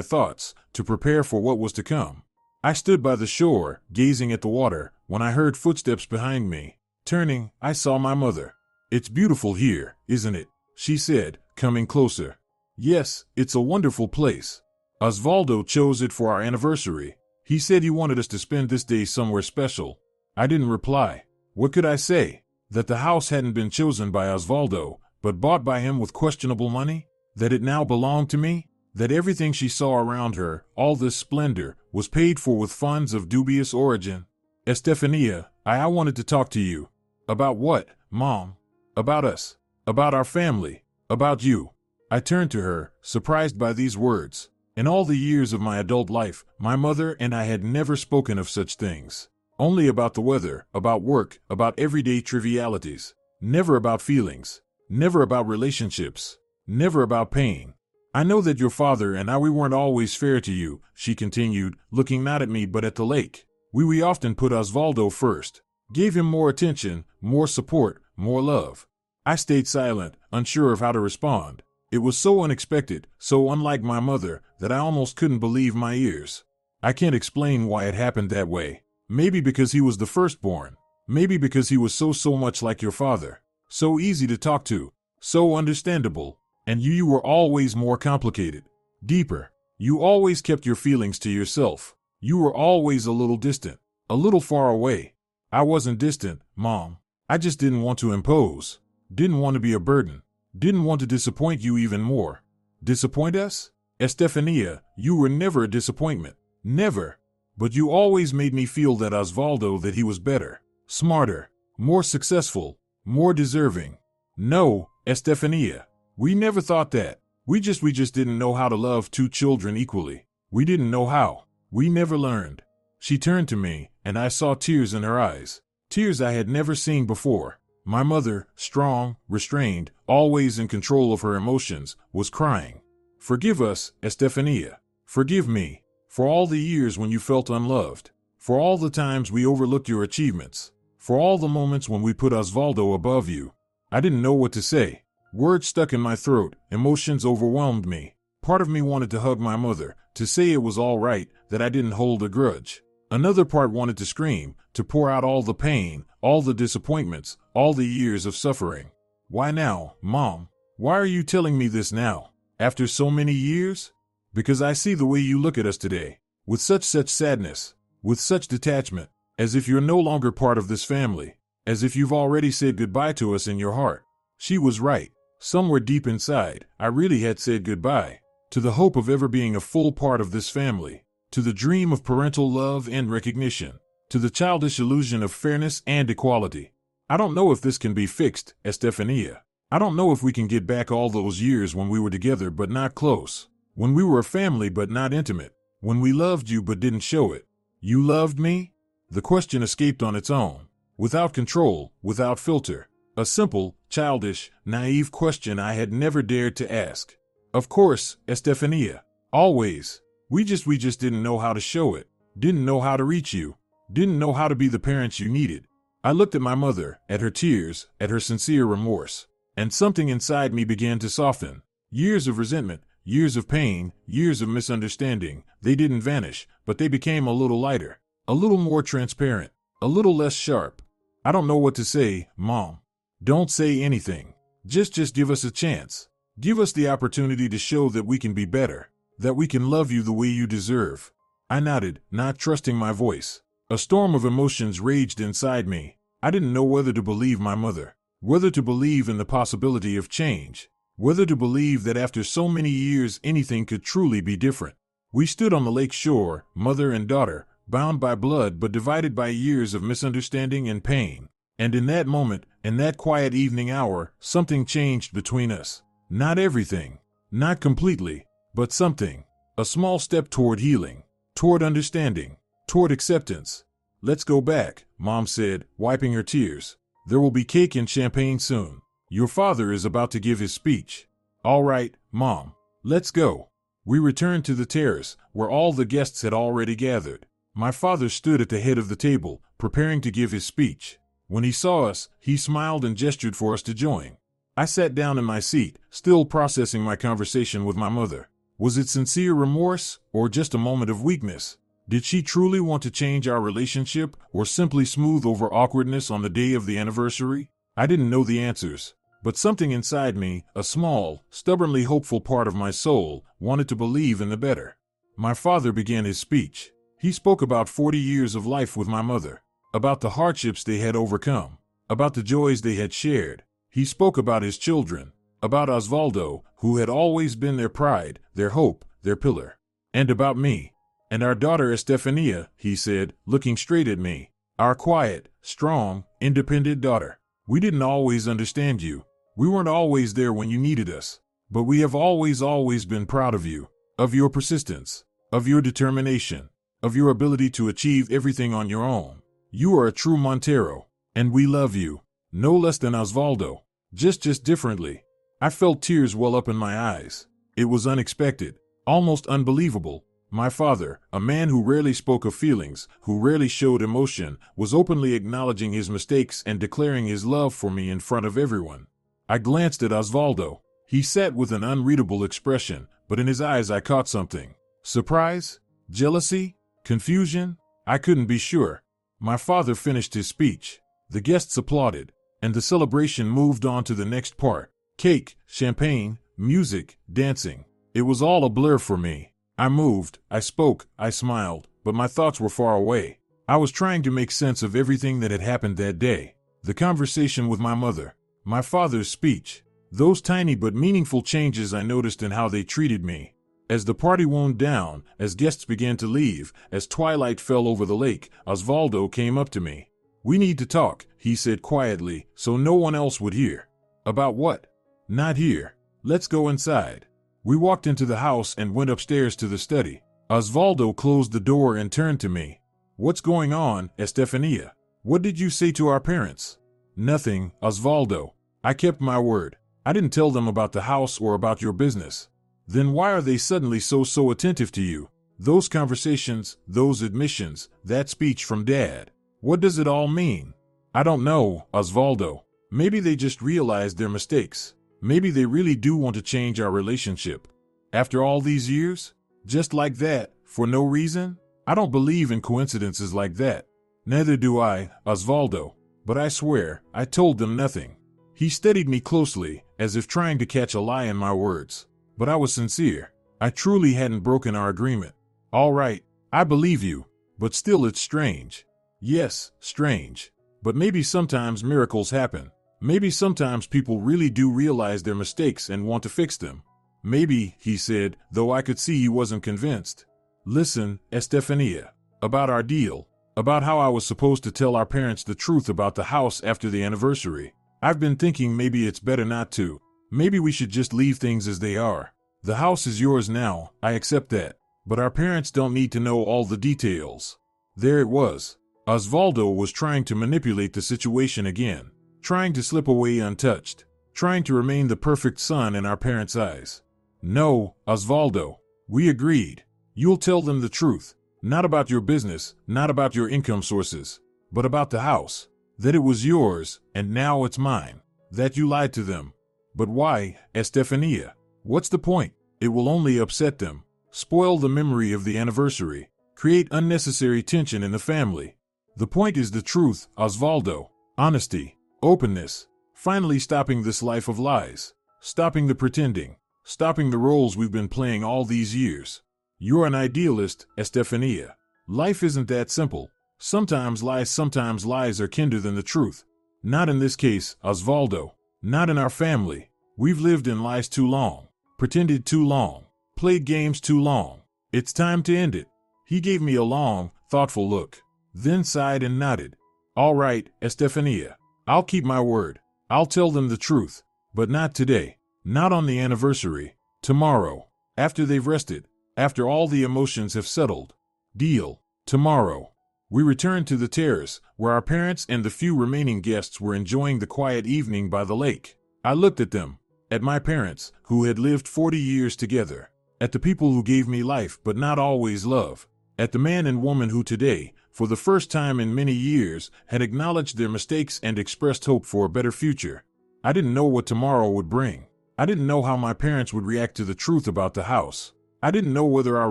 thoughts, to prepare for what was to come. I stood by the shore, gazing at the water, when I heard footsteps behind me. Turning, I saw my mother. It's beautiful here, isn't it? She said, coming closer. Yes, it's a wonderful place. Osvaldo chose it for our anniversary. He said he wanted us to spend this day somewhere special. I didn't reply. What could I say? That the house hadn't been chosen by Osvaldo, but bought by him with questionable money? That it now belonged to me? That everything she saw around her, all this splendor, was paid for with funds of dubious origin? Estefania, I wanted to talk to you. About what, Mom? About us. About our family. About you. I turned to her, surprised by these words. In all the years of my adult life, my mother and I had never spoken of such things. Only about the weather, about work, about everyday trivialities. Never about feelings. Never about relationships. Never about pain. I know that your father and we weren't always fair to you, she continued, looking not at me but at the lake. We often put Osvaldo first. Gave him more attention, more support, more love. I stayed silent, unsure of how to respond. It was so unexpected, so unlike my mother, that I almost couldn't believe my ears. I can't explain why it happened that way. Maybe because he was the firstborn. Maybe because he was so much like your father. So easy to talk to. So understandable. And you were always more complicated. Deeper. You always kept your feelings to yourself. You were always a little distant. A little far away. I wasn't distant, Mom. I just didn't want to impose. Didn't want to be a burden. Didn't want to disappoint you even more. Disappoint us? Estefania, you were never a disappointment. Never. But you always made me feel that Osvaldo, that he was better, smarter, more successful, more deserving. No, Estefania. We never thought that. We just didn't know how to love two children equally. We didn't know how. We never learned. She turned to me, and I saw tears in her eyes. Tears I had never seen before. My mother, strong, restrained, always in control of her emotions, was crying. Forgive us, Estefania. Forgive me. For all the years when you felt unloved. For all the times we overlooked your achievements. For all the moments when we put Osvaldo above you. I didn't know what to say. Words stuck in my throat, emotions overwhelmed me. Part of me wanted to hug my mother, to say it was all right, that I didn't hold a grudge. Another part wanted to scream, to pour out all the pain, all the disappointments, all the years of suffering. Why now, Mom? Why are you telling me this now? After so many years? Because I see the way you look at us today, with such sadness, with such detachment, as if you're no longer part of this family, as if you've already said goodbye to us in your heart. She was right. Somewhere deep inside, I really had said goodbye to the hope of ever being a full part of this family, to the dream of parental love and recognition, to the childish illusion of fairness and equality. I don't know if this can be fixed, Estefania. I don't know if we can get back all those years when we were together but not close, when we were a family but not intimate, when we loved you but didn't show it. You loved me? The question escaped on its own, without control, without filter. A simple, childish, naive question I had never dared to ask. Of course, Estefania. Always. We just didn't know how to show it. Didn't know how to reach you. Didn't know how to be the parents you needed. I looked at my mother, at her tears, at her sincere remorse, and something inside me began to soften. Years of resentment, years of pain, years of misunderstanding, they didn't vanish, but they became a little lighter, a little more transparent, a little less sharp. I don't know what to say, Mom. Don't say anything. Just give us a chance. Give us the opportunity to show that we can be better, that we can love you the way you deserve. I nodded, not trusting my voice. A storm of emotions raged inside me. I didn't know whether to believe my mother, whether to believe in the possibility of change, whether to believe that after so many years anything could truly be different. We stood on the lake shore, mother and daughter, bound by blood but divided by years of misunderstanding and pain. And in that moment, in that quiet evening hour, something changed between us. Not everything, not completely, but something. A small step toward healing, toward understanding, toward acceptance. Let's go back, Mom said, wiping her tears. There will be cake and champagne soon. Your father is about to give his speech. All right, Mom. Let's go. We returned to the terrace, where all the guests had already gathered. My father stood at the head of the table, preparing to give his speech. When he saw us, he smiled and gestured for us to join. I sat down in my seat, still processing my conversation with my mother. Was it sincere remorse, or just a moment of weakness? Did she truly want to change our relationship, or simply smooth over awkwardness on the day of the anniversary? I didn't know the answers, but something inside me, a small, stubbornly hopeful part of my soul, wanted to believe in the better. My father began his speech. He spoke about 40 years of life with my mother, about the hardships they had overcome, about the joys they had shared. He spoke about his children, about Osvaldo, who had always been their pride, their hope, their pillar, and about me. And our daughter Estefania, he said, looking straight at me, our quiet, strong, independent daughter. We didn't always understand you. We weren't always there when you needed us. But we have always been proud of you, of your persistence, of your determination, of your ability to achieve everything on your own. You are a true Montero, and we love you, no less than Osvaldo, just differently. I felt tears well up in my eyes. It was unexpected, almost unbelievable. My father, a man who rarely spoke of feelings, who rarely showed emotion, was openly acknowledging his mistakes and declaring his love for me in front of everyone. I glanced at Osvaldo. He sat with an unreadable expression, but in his eyes I caught something. Surprise? Jealousy? Confusion? I couldn't be sure. My father finished his speech. The guests applauded, and the celebration moved on to the next part. Cake, champagne, music, dancing. It was all a blur for me. I moved, I spoke, I smiled, but my thoughts were far away. I was trying to make sense of everything that had happened that day. The conversation with my mother, my father's speech, those tiny but meaningful changes I noticed in how they treated me. As the party wound down, as guests began to leave, as twilight fell over the lake, Osvaldo came up to me. We need to talk, he said quietly, so no one else would hear. About what? Not here. Let's go inside. We walked into the house and went upstairs to the study. Osvaldo closed the door and turned to me. What's going on, Estefania? What did you say to our parents? Nothing, Osvaldo. I kept my word. I didn't tell them about the house or about your business. Then why are they suddenly so attentive to you? Those conversations, those admissions, that speech from Dad. What does it all mean? I don't know, Osvaldo. Maybe they just realized their mistakes. Maybe they really do want to change our relationship. After all these years? Just like that, for no reason? I don't believe in coincidences like that. Neither do I, Osvaldo. But I swear, I told them nothing. He studied me closely, as if trying to catch a lie in my words. But I was sincere. I truly hadn't broken our agreement. All right, I believe you. But still it's strange. Yes, strange. But maybe sometimes miracles happen. Maybe sometimes people really do realize their mistakes and want to fix them. Maybe, he said, though I could see he wasn't convinced. Listen, Estefania, about our deal, about how I was supposed to tell our parents the truth about the house after the anniversary. I've been thinking maybe it's better not to. Maybe we should just leave things as they are. The house is yours now, I accept that. But our parents don't need to know all the details. There it was. Osvaldo was trying to manipulate the situation again. trying to slip away untouched, trying to remain the perfect son in our parents' eyes. No, Osvaldo, we agreed. You'll tell them the truth, not about your business, not about your income sources, but about the house, that it was yours, and now it's mine, that you lied to them. But why, Estefania? What's the point? It will only upset them, spoil the memory of the anniversary, create unnecessary tension in the family. The point is the truth, Osvaldo. Honesty, openness, finally stopping this life of lies, stopping the pretending, stopping the roles we've been playing all these years. You're an idealist, Estefania. Life isn't that simple. Sometimes lies are kinder than the truth. Not in this case, Osvaldo. Not in our family. We've lived in lies too long, pretended too long, played games too long. It's time to end it. He gave me a long, thoughtful look, then sighed and nodded. All right, Estefania. I'll keep my word. I'll tell them the truth, but not today, not on the anniversary. Tomorrow, after they've rested, after all the emotions have settled. Deal. Tomorrow. We returned to the terrace, where our parents and the few remaining guests were enjoying the quiet evening by the lake. I looked at them, at my parents, who had lived 40 years together, at the people who gave me life but not always love, at the man and woman who today, for the first time in many years, had acknowledged their mistakes and expressed hope for a better future. I didn't know what tomorrow would bring. I didn't know how my parents would react to the truth about the house. I didn't know whether our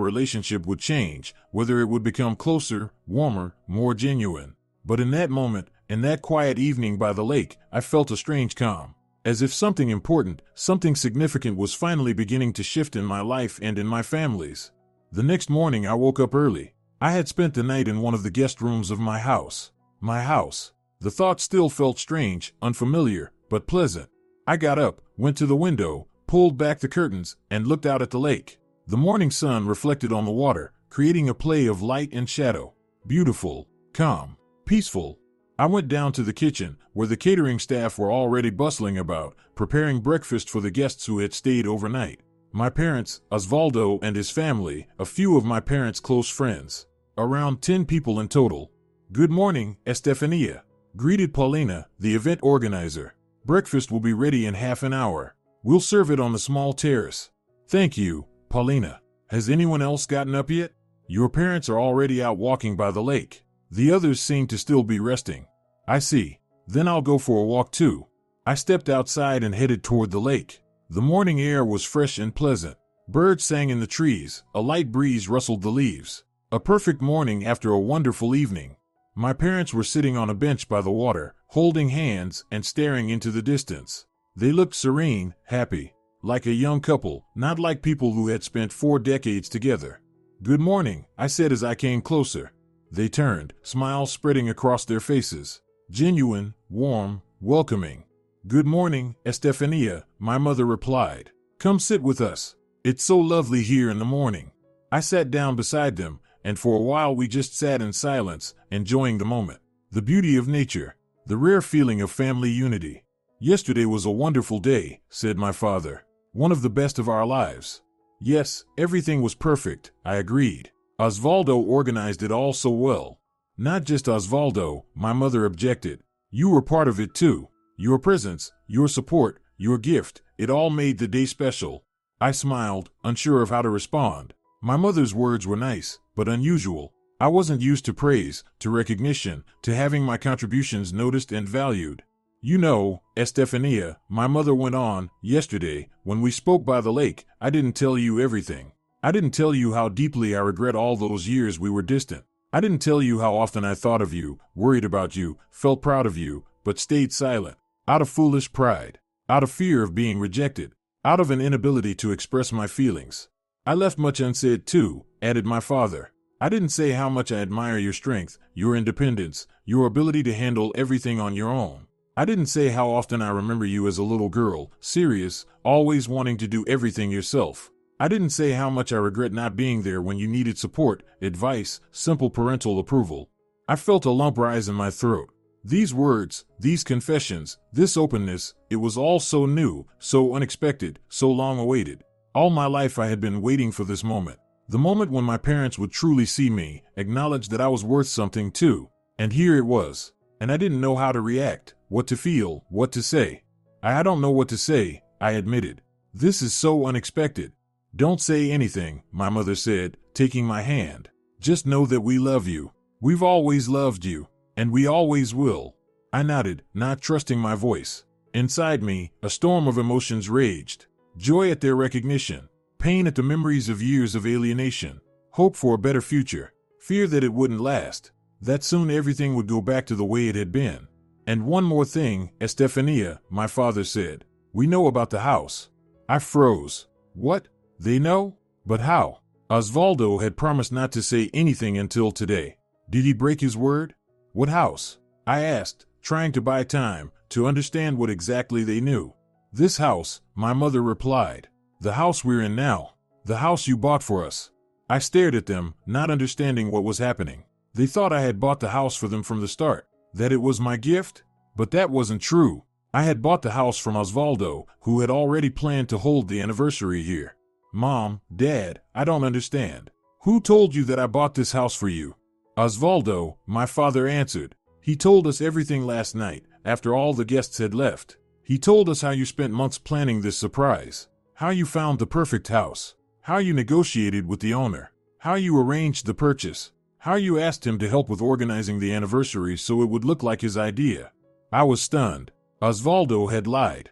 relationship would change, whether it would become closer, warmer, more genuine. But in that moment, in that quiet evening by the lake, I felt a strange calm, as if something important, something significant was finally beginning to shift in my life and in my family's. The next morning I woke up early. I had spent the night in one of the guest rooms of my house. My house. The thought still felt strange, unfamiliar, but pleasant. I got up, went to the window, pulled back the curtains, and looked out at the lake. The morning sun reflected on the water, creating a play of light and shadow. Beautiful, calm, peaceful. I went down to the kitchen, where the catering staff were already bustling about, preparing breakfast for the guests who had stayed overnight. My parents, Osvaldo and his family, a few of my parents' close friends. Around 10 people in total. Good morning, Estefania, greeted Paulina, the event organizer. Breakfast will be ready in half an hour. We'll serve it on the small terrace. Thank you, Paulina. Has anyone else gotten up yet? Your parents are already out walking by the lake. The others seem to still be resting. I see. Then I'll go for a walk too. I stepped outside and headed toward the lake. The morning air was fresh and pleasant. Birds sang in the trees, a light breeze rustled the leaves. A perfect morning after a wonderful evening. My parents were sitting on a bench by the water, holding hands and staring into the distance. They looked serene, happy, like a young couple, not like people who had spent 4 decades together. Good morning, I said as I came closer. They turned, smiles spreading across their faces. Genuine, warm, welcoming. Good morning, Estefania, my mother replied. Come sit with us. It's so lovely here in the morning. I sat down beside them, and for a while we just sat in silence, enjoying the moment. The beauty of nature, the rare feeling of family unity. Yesterday was a wonderful day, said my father. One of the best of our lives. Yes, everything was perfect, I agreed. Osvaldo organized it all so well. Not just Osvaldo, my mother objected. You were part of it too. Your presence, your support, your gift, it all made the day special. I smiled, unsure of how to respond. My mother's words were nice, but unusual. I wasn't used to praise, to recognition, to having my contributions noticed and valued. You know, Estefania, my mother went on, yesterday, when we spoke by the lake, I didn't tell you everything. I didn't tell you how deeply I regret all those years we were distant. I didn't tell you how often I thought of you, worried about you, felt proud of you, but stayed silent. Out of foolish pride. Out of fear of being rejected. Out of an inability to express my feelings. I left much unsaid too, added my father. I didn't say how much I admire your strength, your independence, your ability to handle everything on your own. I didn't say how often I remember you as a little girl, serious, always wanting to do everything yourself. I didn't say how much I regret not being there when you needed support, advice, simple parental approval. I felt a lump rise in my throat. These words, these confessions, this openness, it was all so new, so unexpected, so long awaited. All my life I had been waiting for this moment. The moment when my parents would truly see me, acknowledge that I was worth something too. And here it was. and I didn't know how to react, what to feel, what to say. I don't know what to say, I admitted. This is so unexpected. Don't say anything, my mother said, taking my hand. Just know that we love you. We've always loved you, and we always will. I nodded, not trusting my voice. Inside me, a storm of emotions raged. Joy at their recognition, pain at the memories of years of alienation, hope for a better future, fear that it wouldn't last, that soon everything would go back to the way it had been. And one more thing, Estefania, my father said. We know about the house. I froze. What? They know? But how? Osvaldo had promised not to say anything until today. Did he break his word? What house? I asked, trying to buy time, to understand what exactly they knew. This house, my mother replied. The house we're in now. The house you bought for us. I stared at them, not understanding what was happening. They thought I had bought the house for them from the start, that it was my gift? But that wasn't true. I had bought the house from Osvaldo, who had already planned to hold the anniversary here. Mom, Dad, I don't understand. Who told you that I bought this house for you? Osvaldo, my father answered. He told us everything last night, after all the guests had left. He told us how you spent months planning this surprise, how you found the perfect house, how you negotiated with the owner, how you arranged the purchase, how you asked him to help with organizing the anniversary so it would look like his idea. I was stunned. Osvaldo had lied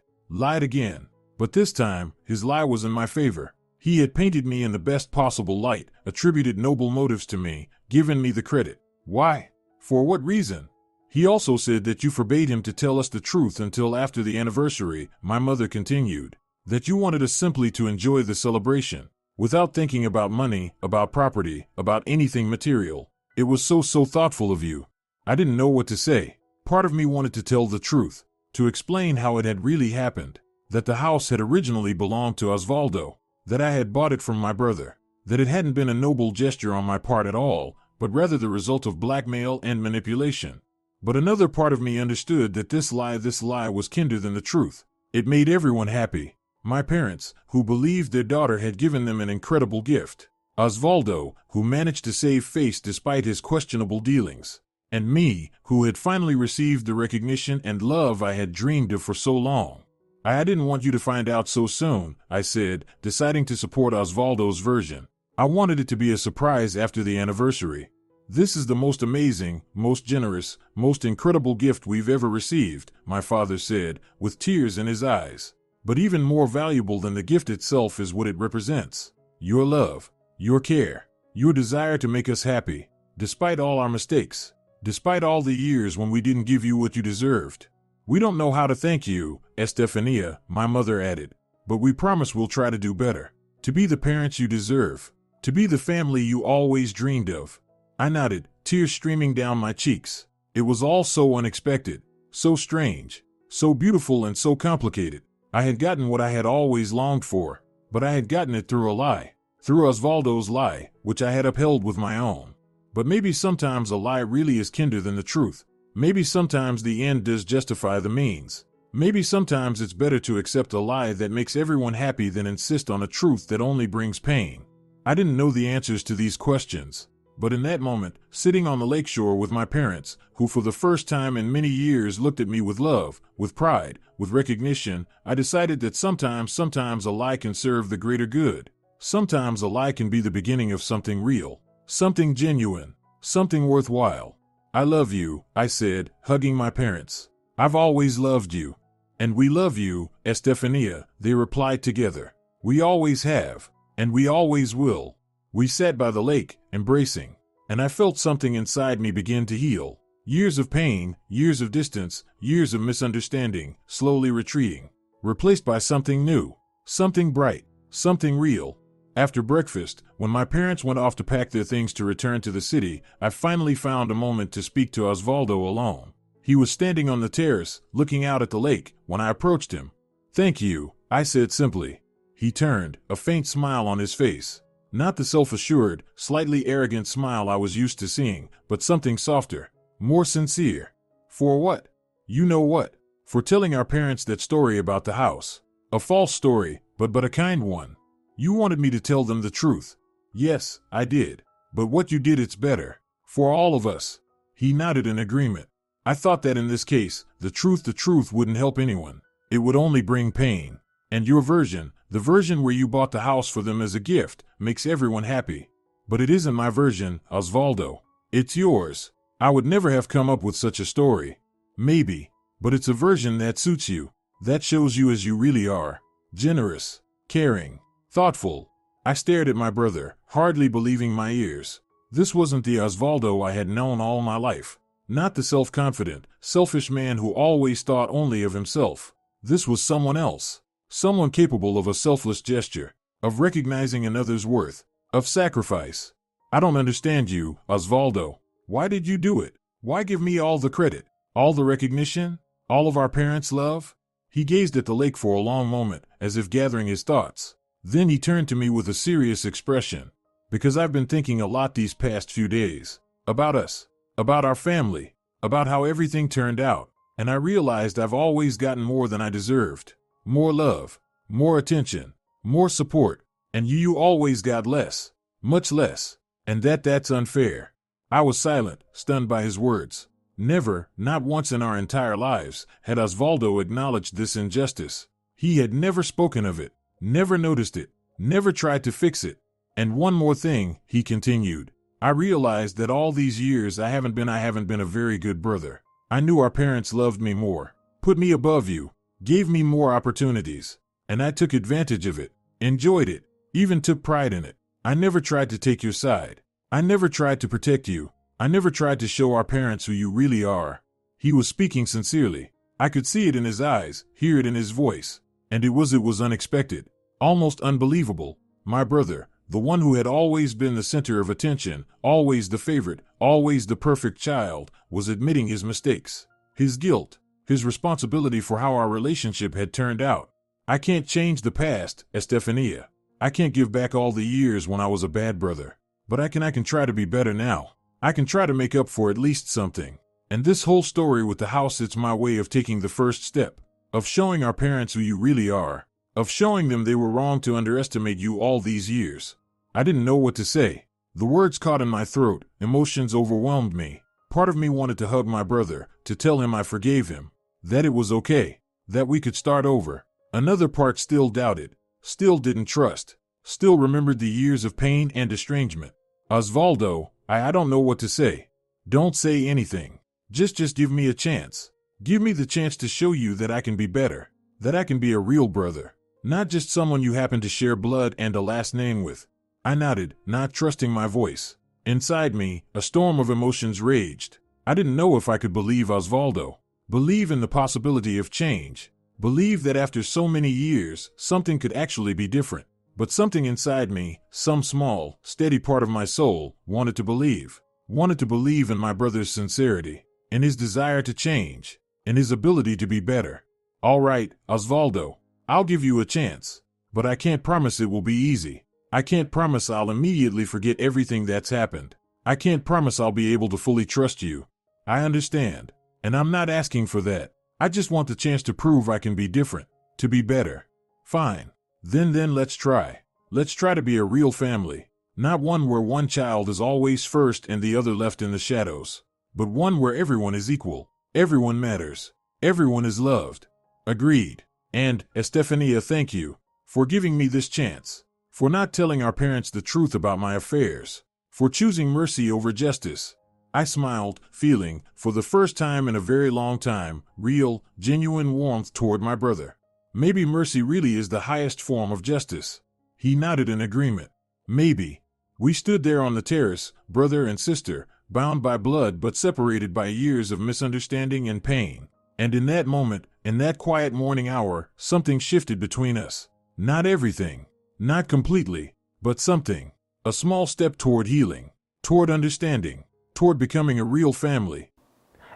again, but this time his lie was in my favor. He had painted me in the best possible light, attributed noble motives to me, given me the credit. Why? For what reason? He also said that you forbade him to tell us the truth until after the anniversary, my mother continued. That you wanted us simply to enjoy the celebration, without thinking about money, about property, about anything material. It was so thoughtful of you. I didn't know what to say. Part of me wanted to tell the truth, to explain how it had really happened, that the house had originally belonged to Osvaldo, that I had bought it from my brother, that it hadn't been a noble gesture on my part at all, but rather the result of blackmail and manipulation. But another part of me understood that this lie was kinder than the truth. It made everyone happy. My parents, who believed their daughter had given them an incredible gift. Osvaldo, who managed to save face despite his questionable dealings. And me, who had finally received the recognition and love I had dreamed of for so long. I didn't want you to find out so soon, I said, deciding to support Osvaldo's version. I wanted it to be a surprise after the anniversary. This is the most amazing, most generous, most incredible gift we've ever received, my father said, with tears in his eyes. But even more valuable than the gift itself is what it represents. Your love, your care, your desire to make us happy, despite all our mistakes, despite all the years when we didn't give you what you deserved. We don't know how to thank you, Estefania, my mother added, but we promise we'll try to do better, to be the parents you deserve, to be the family you always dreamed of. I nodded, tears streaming down my cheeks. It was all so unexpected, so strange, so beautiful and so complicated. I had gotten what I had always longed for, but I had gotten it through a lie, through Osvaldo's lie, which I had upheld with my own. But maybe sometimes a lie really is kinder than the truth. Maybe sometimes the end does justify the means. Maybe sometimes it's better to accept a lie that makes everyone happy than insist on a truth that only brings pain. I didn't know the answers to these questions. But in that moment, sitting on the lakeshore with my parents, who for the first time in many years looked at me with love, with pride, with recognition, I decided that sometimes a lie can serve the greater good. Sometimes a lie can be the beginning of something real, something genuine, something worthwhile. I love you, I said, hugging my parents. I've always loved you. And we love you, Estefania, they replied together. We always have, and we always will. We sat by the lake, embracing, and I felt something inside me begin to heal. Years of pain, years of distance, years of misunderstanding, slowly retreating, replaced by something new, something bright, something real. After breakfast, when my parents went off to pack their things to return to the city, I finally found a moment to speak to Osvaldo alone. He was standing on the terrace, looking out at the lake, when I approached him. Thank you, I said simply. He turned, a faint smile on his face. Not the self-assured, slightly arrogant smile I was used to seeing, but something softer, more sincere. For what? You know what? For telling our parents that story about the house. A false story, but a kind one. You wanted me to tell them the truth. Yes, I did. But what you did, it's better. For all of us. He nodded in agreement. I thought that in this case, the truth wouldn't help anyone. It would only bring pain. And your version, the version where you bought the house for them as a gift, makes everyone happy. But it isn't my version, Osvaldo. It's yours. I would never have come up with such a story. Maybe. But it's a version that suits you. That shows you as you really are. Generous, caring, thoughtful. I stared at my brother, hardly believing my ears. This wasn't the Osvaldo I had known all my life. Not the self-confident, selfish man who always thought only of himself. This was someone else. Someone capable of a selfless gesture, of recognizing another's worth, of sacrifice. I don't understand you, Osvaldo. Why did you do it? Why give me all the credit, all the recognition, all of our parents' love? He gazed at the lake for a long moment, as if gathering his thoughts. Then he turned to me with a serious expression. Because I've been thinking a lot these past few days. About us. About our family. About how everything turned out. And I realized I've always gotten more than I deserved. More love. More attention. More support. And you always got less. Much less. And that's unfair. I was silent, stunned by his words. Never, not once in our entire lives, had Osvaldo acknowledged this injustice. He had never spoken of it, never noticed it, never tried to fix it. And one more thing, he continued. I realized that all these years I haven't been a very good brother. I knew our parents loved me more, put me above you, gave me more opportunities. And I took advantage of it, enjoyed it, even took pride in it. I never tried to take your side. I never tried to protect you. I never tried to show our parents who you really are. He was speaking sincerely. I could see it in his eyes, hear it in his voice. And it was unexpected, almost unbelievable. My brother, the one who had always been the center of attention, always the favorite, always the perfect child, was admitting his mistakes, his guilt, his responsibility for how our relationship had turned out. I can't change the past, Estefania. I can't give back all the years when I was a bad brother. But I can try to be better now. I can try to make up for at least something. And this whole story with the house, it's my way of taking the first step, of showing our parents who you really are, of showing them they were wrong to underestimate you all these years. I didn't know what to say. The words caught in my throat, emotions overwhelmed me. Part of me wanted to hug my brother, to tell him I forgave him, that it was okay, that we could start over. Another part still doubted, still didn't trust, still remembered the years of pain and estrangement. Osvaldo, I don't know what to say. Don't say anything. Just give me a chance. Give me the chance to show you that I can be better, that I can be a real brother, not just someone you happen to share blood and a last name with. I nodded, not trusting my voice. Inside me, a storm of emotions raged. I didn't know if I could believe Osvaldo, believe in the possibility of change, believe that after so many years, something could actually be different. But something inside me, some small, steady part of my soul, wanted to believe in my brother's sincerity, in his desire to change, in his ability to be better. All right, Osvaldo, I'll give you a chance, but I can't promise it will be easy. I can't promise I'll immediately forget everything that's happened. I can't promise I'll be able to fully trust you. I understand, and I'm not asking for that. I just want the chance to prove I can be different, to be better. Fine. Then let's try. Let's try to be a real family. Not one where one child is always first and the other left in the shadows, but one where everyone is equal. Everyone matters. Everyone is loved. Agreed. And, Estefania, thank you for giving me this chance, for not telling our parents the truth about my affairs, for choosing mercy over justice. I smiled, feeling, for the first time in a very long time, real, genuine warmth toward my brother. Maybe mercy really is the highest form of justice. He nodded in agreement. Maybe. We stood there on the terrace, brother and sister, bound by blood but separated by years of misunderstanding and pain. And in that moment, in that quiet morning hour, something shifted between us. Not everything, not completely, but something. A small step toward healing, toward understanding, toward becoming a real family.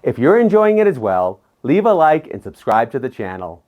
If you're enjoying it as well, leave a like and subscribe to the channel.